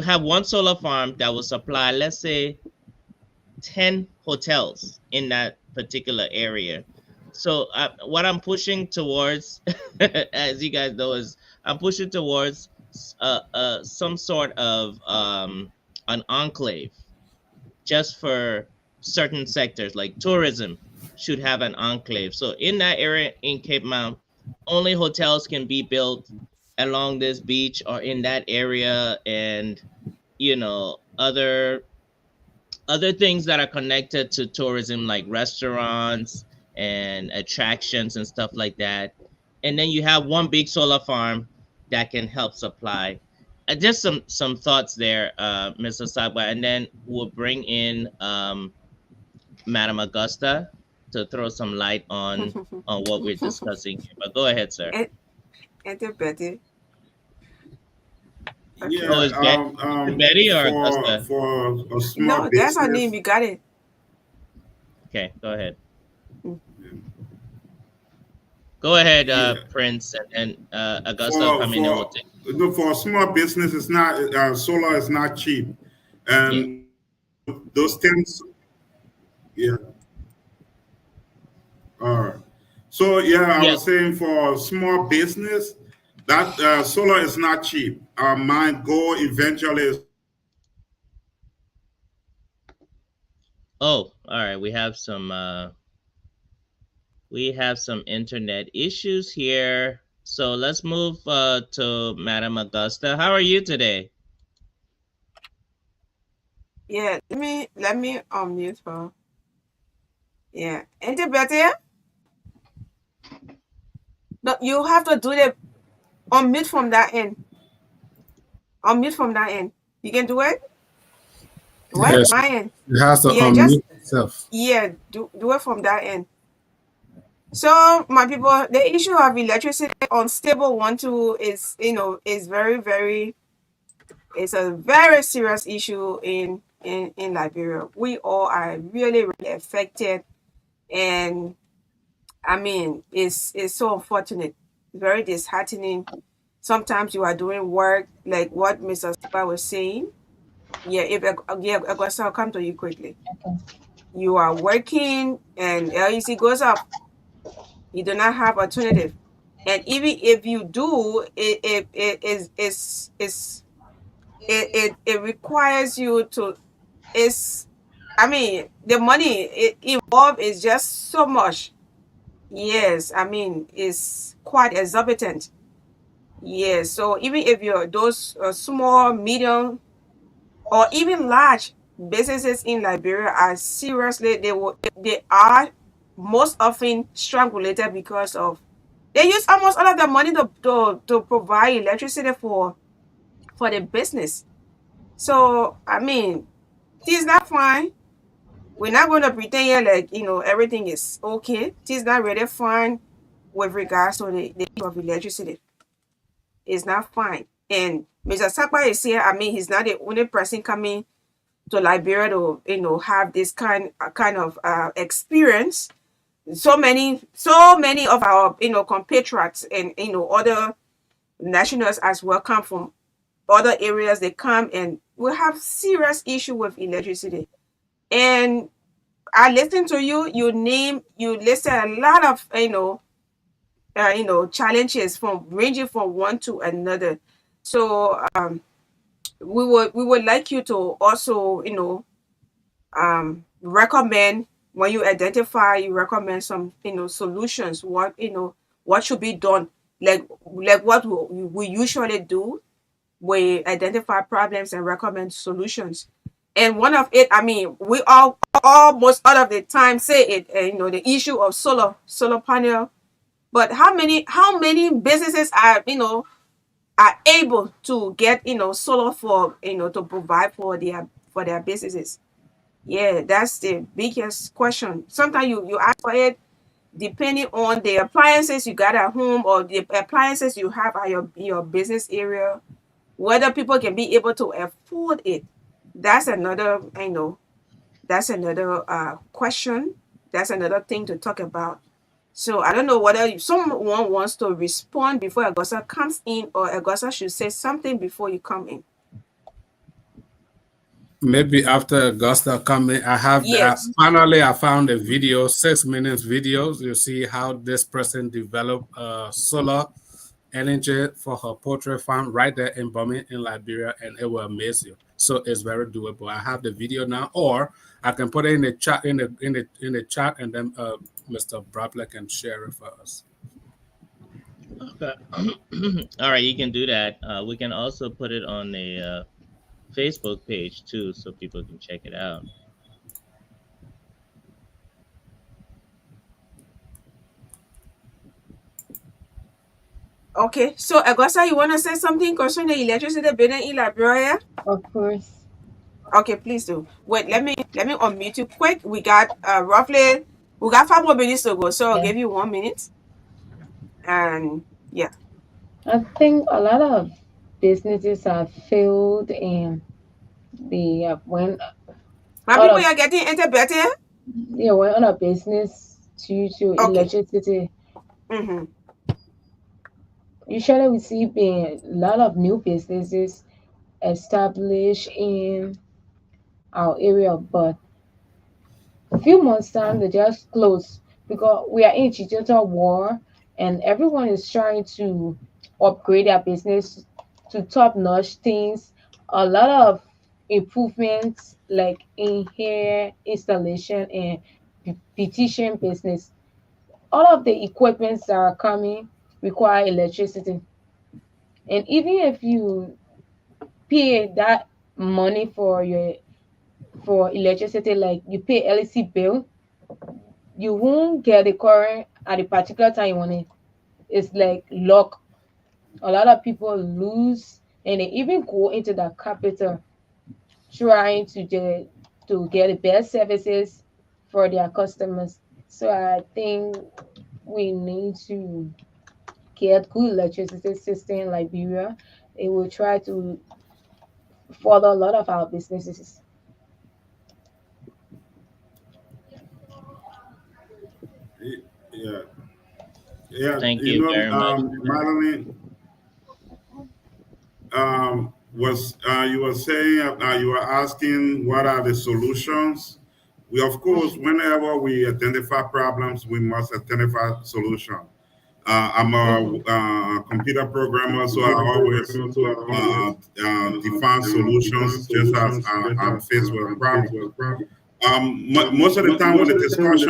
have one solar farm that will supply, let's say, 10 hotels in that particular area. So what I'm pushing towards, as you guys know, is I'm pushing towards some sort of an enclave just for certain sectors, like tourism should have an enclave. So in that area in Cape Mount, only hotels can be built along this beach or in that area, and other things that are connected to tourism, like restaurants and attractions and stuff like that. And then you have one big solar farm that can help supply. Just some thoughts there, Mr. Sagwa, and then we'll bring in Madam Augusta to throw some light on what we're discussing here. But go ahead, sir.
and the Betty. Okay.
Oh,
Yeah,
is it Betty or
for
Augusta?
a small
No, that's her name.
business.
You got it.
Okay, go ahead.
Mm.
Go ahead,
Yeah,
Prince, and then Augusta will
for
come in and we'll
for
take.
no, for a small business, it's not solar is not cheap,
Yeah.
and those things. Yeah. All right. So yeah, I
Yeah.
was saying for small business, that solar is not cheap. My goal eventually is
Oh, all right. We have some internet issues here. So let's move to Madam Augusta. How are you today?
Yeah. Let me unmute her. Yeah. And the Betty. No, you have to do the unmute from that end. Unmute from that end. You can do it. What?
yes,
My end.
it has to
Yeah. Just
unmute itself.
yeah. Do it from that end. So my people, the issue of electricity unstable one two is is very it's a very serious issue in Liberia. We all are really affected, and I mean it's so unfortunate, very disheartening. Sometimes you are doing work like what Mr. Sapa was saying. Yeah, yeah, Augusta, I'll come to you quickly.
Okay.
You are working and LEC goes up. You do not have alternative. And even if you do, it requires you to, it's, I mean, the money involved is just so much. Yes, I mean, it's quite exorbitant. Yes, so even if you're those small, medium, or even large businesses in Liberia are seriously, they are most often strangulated because of, they use almost all of the money to provide electricity for the business. So I mean, it's not fine. We're not going to pretend here like everything is okay. It's not really fine with regards to the issue of electricity. It's not fine. And Mr. Sakpa is here. I mean, he's not the only person coming to Liberia to have this kind of experience. So many of our compatriots and other nationals as well come from other areas. They come and we have serious issue with electricity. And I listened to you. You listed a lot of challenges from ranging from one to another. So we would like you to also recommend, when you identify, you recommend some solutions, what should be done, like what we usually do. We identify problems and recommend solutions. And one of it, I mean, we all almost all of the time say it, the issue of solar panel. But how many businesses are able to get solar for to provide for their businesses? Yeah, that's the biggest question. Sometimes you ask for it depending on the appliances you got at home or the appliances you have at your business area, whether people can be able to afford it. That's another, that's another question. That's another thing to talk about. So I don't know whether someone wants to respond before Augusta comes in, or Augusta should say something before you come in.
Maybe after Augusta coming, I have
Yes.
finally I found a video, 6 minutes videos. You see how this person developed solar energy for her poultry farm right there in Birmingham in Liberia, and it will amaze you. So it's very doable. I have the video now, or I can put it in the chat in the chat, and then Mr. Brabler can share it for us.
Okay. All right, you can do that. We can also put it on the Facebook page too, so people can check it out.
Okay. So Augusta, you want to say something concerning the electricity bill in Liberia?
Of course.
Okay, please do. Wait, let me unmute you quick. We got 5 more minutes to go, so I'll
Yeah.
give you 1 minute. And yeah,
I think a lot of businesses have failed and they have went
my
out
people,
of
you're getting into better.
went out of business due to
Okay.
electricity.
Mm-hmm.
Usually we see a lot of new businesses established in our area, but a few months time they just close because we are in digital war and everyone is trying to upgrade their business to top notch things. A lot of improvements like in hair installation and beautician business. All of the equipments that are coming require electricity. And even if you pay that money for electricity, like you pay LEC bill, you won't get the current at the particular time you want it. It's like luck. A lot of people lose and they even go into the capital trying to get the best services for their customers. So I think we need to get good electricity system in Liberia. It will try to further a lot of our businesses.
Yeah, yeah.
Thank you very much.
Madeline. was you were saying you were asking what are the solutions. We of course, whenever we identify problems, we must identify solution. I'm a computer programmer, so I always define solutions just as I'm faced with a problem. Most of the time when the discussion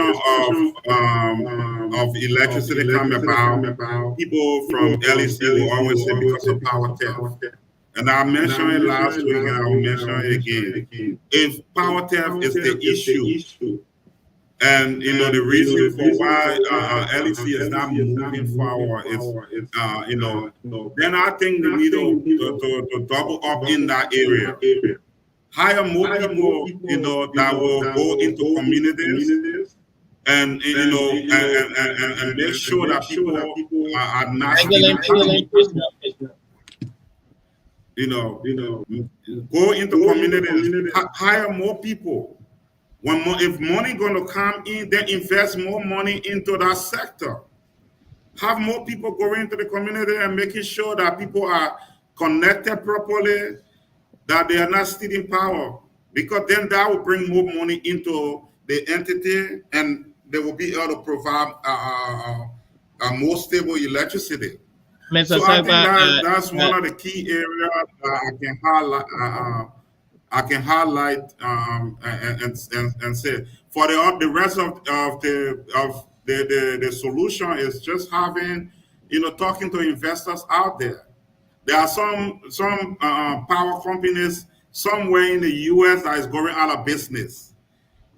of electricity come about, people from LEC will always say because of power theft. And I mentioned it last week and I'll mention it again. If power theft is the issue, and the reason for why LEC is not moving forward is, then I think we need to double up in that area. Hire more people, that will go into communities and and make sure that people are not stealing power. You know, go into communities, hire more people. If money going to come in, then invest more money into that sector. Have more people going into the community and making sure that people are connected properly, that they are not stealing power, because then that will bring more money into the entity and they will be able to provide a more stable electricity.
Mr.
So I think
Sagba,
that's one of the key areas that I can highlight. I can highlight and say for the rest of the solution is just having, talking to investors out there. There are some power companies somewhere in the U.S. that is going out of business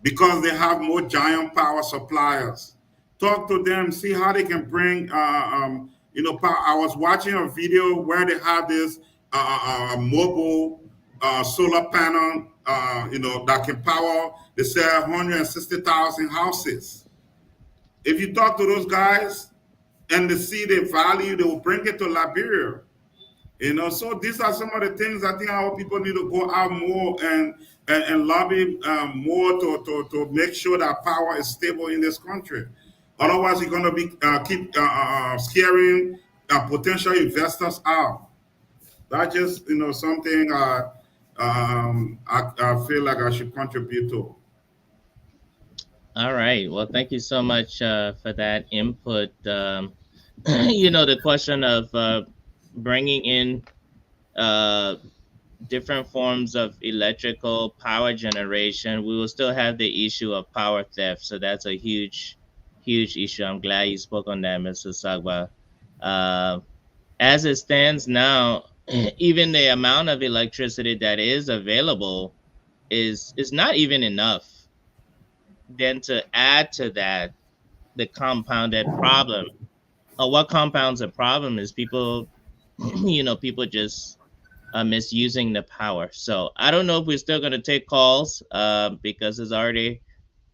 because they have more giant power suppliers. Talk to them, see how they can bring, power. I was watching a video where they have this mobile solar panel, that can power, they say 160,000 houses. If you talk to those guys and they see the value, they will bring it to Liberia. So these are some of the things I think our people need to go out more and lobby more to make sure that power is stable in this country. Otherwise, you're going to be keep scaring potential investors out. That's just something I feel like I should contribute to.
all right. Well, thank you so much for that input. The question of bringing in uh, different forms of electrical power generation, we will still have the issue of power theft. So that's a huge, huge issue. I'm glad you spoke on that, Mr. Sagwa. Uh, as it stands now, even the amount of electricity that is available is not even enough. Then to add to that the compounded problem. What compounds a problem is people, people just misusing the power. So I don't know if we're still going to take calls because it's already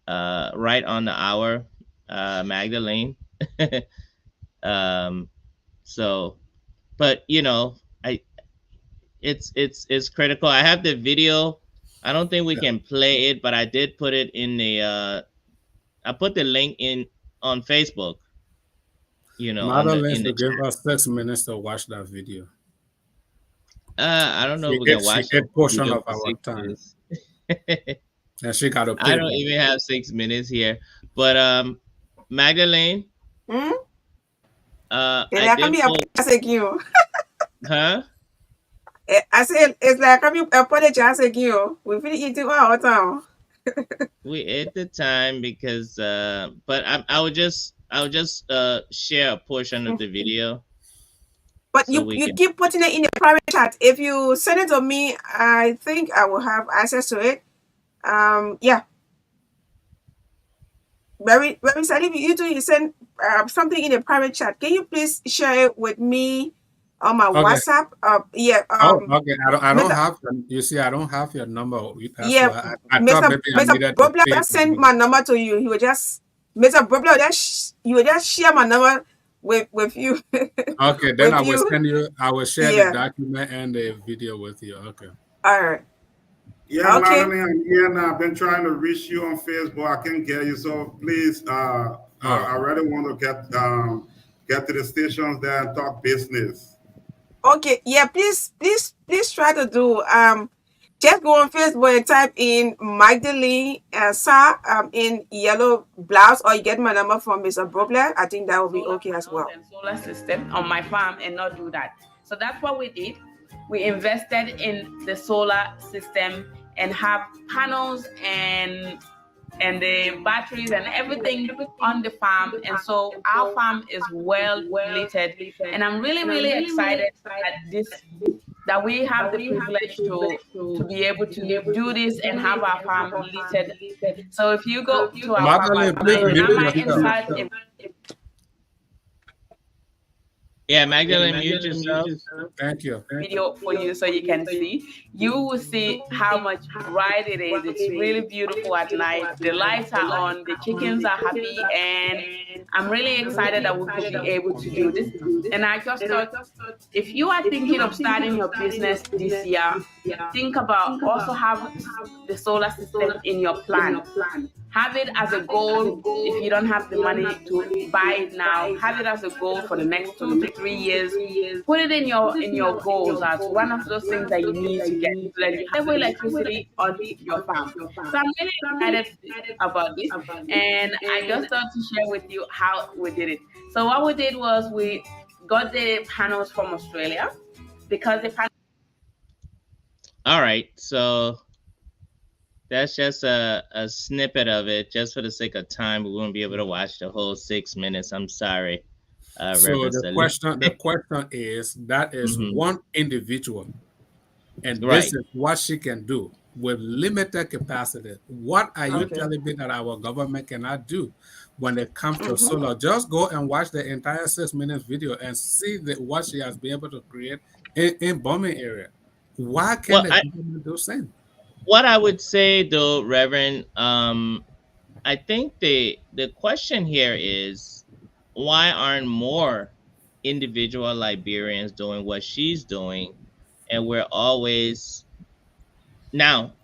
right on the hour, Magdalene. um, so, but I it's critical. I have the video. I don't think we can play it, but I did put it in the. I put the link in on Facebook. On the
Madeline
in the
should give
chat.
us 6 minutes to watch that video.
I don't know if we
She
can
ate, she
watch the
ate portion
video
of
for
our
six
time,
minutes.
and she got to
I
pay
don't
for it.
even have 6 minutes here. But Magdalene,
Hmm?
I
Ele
did
acabei
put,
apologizing.
huh?
I said it's like I'm apologizing you. We feel eating all the time.
We ate the time because but I would just share a portion of the video
But
so
you
we
you
can.
keep putting it in the private chat. If you send it to me, I think I will have access to it. Yeah. Very sad. If you do, you send something in the private chat. Can you please share it with me on my
Okay.
WhatsApp? Yeah.
Oh, okay. I don't
Mr.
have. You see, I don't have your number. That's
Yeah,
why I thought
Mr.
maybe I
Mr.
needed to
Bobla
pay
just
for
send
you.
my number to you. He will just Mr. Bobla you will just share my number with you
Okay, then
with
I will
you.
send you. I will share the
Yeah.
document and the video with you. Okay.
All right.
Yeah,
Okay.
Madeline, I'm here now. I've been trying to reach you on Facebook. I can't get you, so please,
All right.
I really want to get to the stations there and talk business.
Okay, yeah, please try to do just go on Facebook and type in Magdalene Saah in yellow blouse, or you get my number from Mr. Brobler. I think that will be
Solar
okay as
panels
well.
and solar system on my farm and not do that. So that's what we did. We invested in the solar system and have panels and the batteries and everything on the farm. And so our farm is well lit. And I'm really excited that this that we have the privilege to be able to do this and have our farm lit. So if you go to our farm,
Magdalene, please
and I
mute
might
yourself.
insert a
Yeah, Magdalene, mute yourself.
Thank you.
video for you so you can see. You will see how much bright it is. It's really beautiful at night. The lights are on, the chickens are happy, and I'm really excited that we could be able to do this. And I just thought, if you are thinking of starting your business this year, think about also have the solar system in your plan. Have it as a goal. If you don't have the money to buy it now, have it as a goal for the next 2 to 3 years. Put it in your goals as one of those things that you need to get so that you have electricity on your farm. So I'm really excited about this, and I just thought to share with you how we did it. So what we did was we got the panels from Australia because the panels.
All right, so that's just a snippet of it. Just for the sake of time, we won't be able to watch the whole 6 minutes. I'm sorry,
So
Reverend
the
Salih.
question is, that is
Mhm.
one individual, and
Right.
this is what she can do with limited capacity. What are you
Okay.
telling me that our government cannot do when it comes to
Mm-hmm.
solar? Just go and watch the entire 6 minutes video and see what she has been able to create in bombing area. Why
Well,
can't the government do the same?
what I would say though, Reverend, I think the question here is, why aren't more individual Liberians doing what she's doing, and we're always now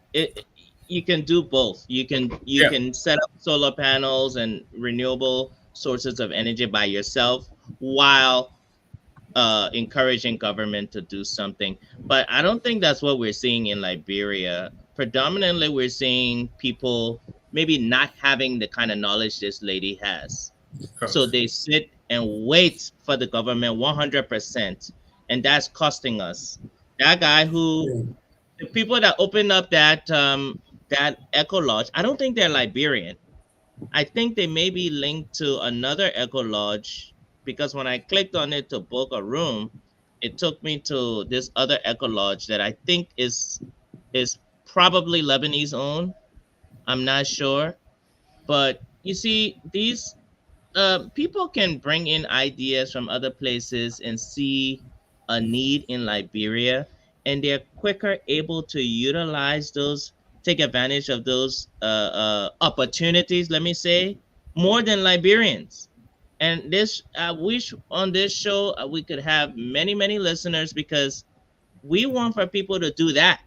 you can do both. You
Yeah.
can set up solar panels and renewable sources of energy by yourself while encouraging government to do something. But I don't think that's what we're seeing in Liberia. Predominantly, we're seeing people maybe not having the kind of knowledge this lady has. So they sit and wait for the government 100%. And that's costing us. That guy who, the people that opened up that Eco Lodge, I don't think they're Liberian. I think they may be linked to another Eco Lodge, because when I clicked on it to book a room, it took me to this other Eco Lodge that I think is probably Lebanese owned. I'm not sure, but you see, these people can bring in ideas from other places and see a need in Liberia, and they're quicker able to utilize those, take advantage of those opportunities, let me say, more than Liberians. And this, I wish on this show we could have many listeners, because we want for people to do that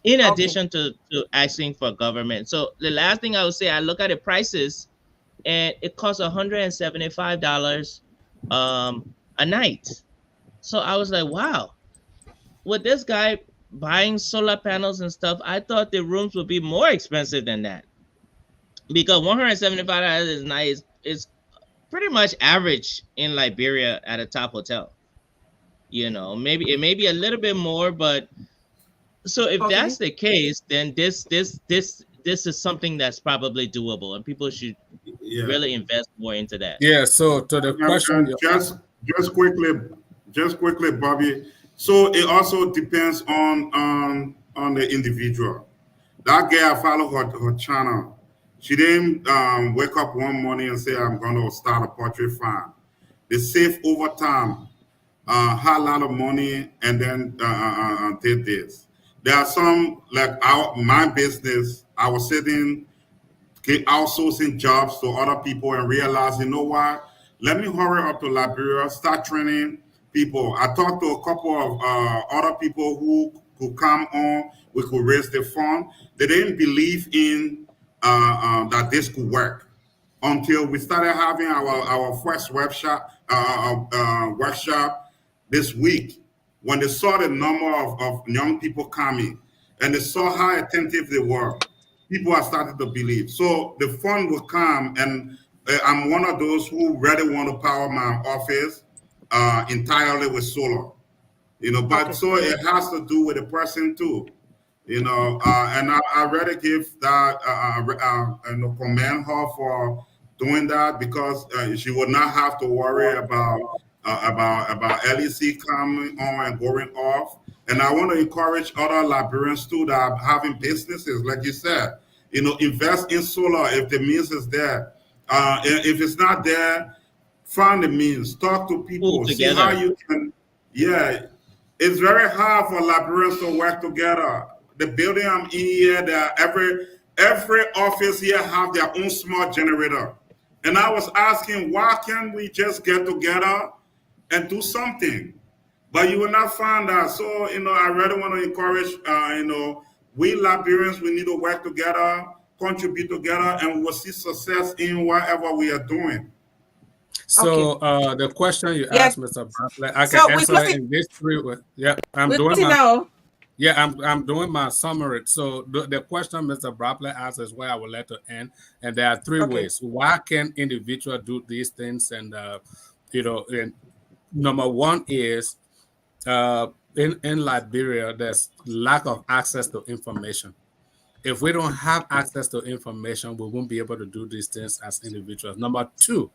in
Okay.
addition to asking for government. So the last thing I would say, I look at the prices, and it costs $175 a night. So I was like, wow, with this guy buying solar panels and stuff, I thought the rooms would be more expensive than that, because $175 is nice. It's pretty much average in Liberia at a top hotel. Maybe it may be a little bit more, but so if
Okay.
that's the case, then this is something that's probably doable, and people should
Yeah.
really invest more into that.
Yeah. So to the question,
And just quickly, Bobby. So it also depends on the individual. That girl, I follow her channel. She didn't wake up one morning and say, "I'm going to start a poultry farm." They save over time, had a lot of money, and then did this. There are some, like my business. I was sitting outsourcing jobs to other people and realize, you know what? Let me hurry up to Liberia, start training people. I talked to a couple of other people who could come on, we could raise the fund. They didn't believe in that this could work until we started having our first workshop this week. when they saw the number of young people coming and they saw how attentive they were, people are starting to believe. So the fund will come, and I'm one of those who really want to power my office entirely with solar. But
Okay.
so it has to do with the person too. And I really give that commend her for doing that, because she would not have to worry about LEC coming on and going off. And I want to encourage other Liberians too that are having businesses, like you said, invest in solar if the means is there. If it's not there, find the means, talk to
Pull
people, see how
together.
you can. Yeah, it's very hard for Liberians to work together. The building I'm in here, that every office here have their own smart generator. And I was asking, why can't we just get together and do something? But you will not find that. So, I really want to encourage, we Liberians, we need to work together, contribute together, and we'll see success in whatever we are doing.
Okay.
So the question you
Yes.
asked, Mr. Bradley, I can
So we're
answer
closing.
in this three ways. Yeah, I'm
We're
doing
closing
my
now.
I'm doing my summary. So the question Mr. Bradley asked is where I would like to end, and there are three
Okay.
ways. Why can individual do these things? And and number one is in Liberia, there's lack of access to information. If we don't have access to information, we won't be able to do these things as individuals. Number two,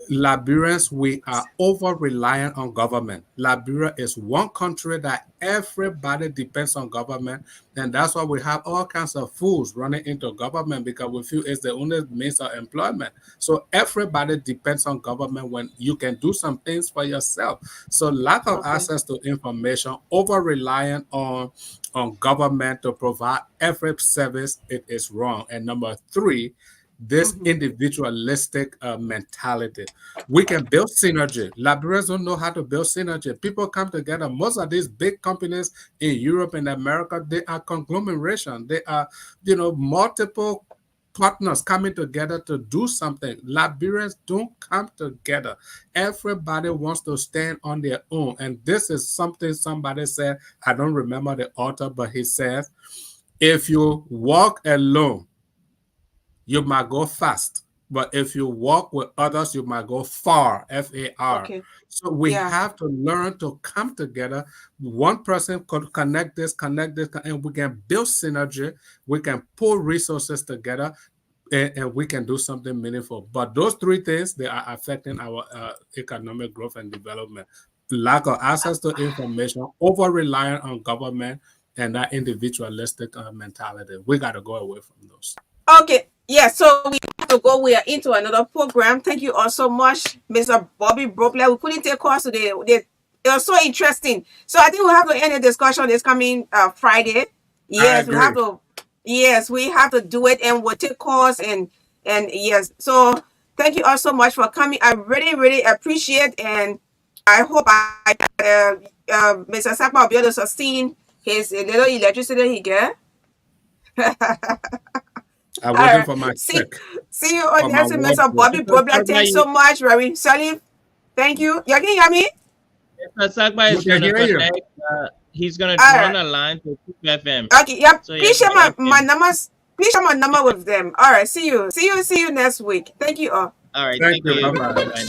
Liberians, we are over reliant on government. Liberia is one country that everybody depends on government, and that's why we have all kinds of fools running into government, because we feel it's the only means of employment. So everybody depends on government when you can do some things for yourself. So lack of
Okay.
access to information, over reliant on government to provide every service, it is wrong. And number three, this individualistic mentality. We can build synergy. Liberians don't know how to build synergy. People come together. Most of these big companies in Europe and America, they are conglomeration. They are, multiple partners coming together to do something. Liberians don't come together. Everybody wants to stand on their own. And this is something somebody said. I don't remember the author, but he says, if you walk alone, you might go fast. But if you walk with others, you might go far, FAR.
Okay.
So we
Yeah.
have to learn to come together. One person could connect this, and we can build synergy. We can pull resources together, and we can do something meaningful. But those three things, they are affecting our economic growth and development. Lack of access to information, over reliance on government, and that individualistic mentality. We got to go away from those.
Okay. Yeah. So we have to go. We are into another program. Thank you all so much, Mr. Bobby Brobler. We couldn't take calls today. It was so interesting. So I think we have to end the discussion this coming Friday.
I
Yes, we have
agree.
to. Yes, we have to do it, and we'll take calls and yes. So thank you all so much for coming. I really really appreciate, and I hope Mr. Sakpa will be able to sustain his little electricity he get.
I'm
All
waiting
right.
for my check
See you on
for
the
my
next Mr.
wardrobe.
Bobby
Mr.
Brobler.
Sagba,
Thanks so much, Ravi Salif. Thank you. You can hear me?
Mr. Sagba
We
is
can
gonna
hear you.
connect. He's gonna
All
run
right.
a line to FM.
Okay. Yep.
So
Please
you
share
can
my
FM.
numbers. Please share my number with them. All right. See you. See you next week. Thank you all.
All right,
Thank
thank
you. Bye
you.
bye.
Bye bye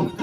now.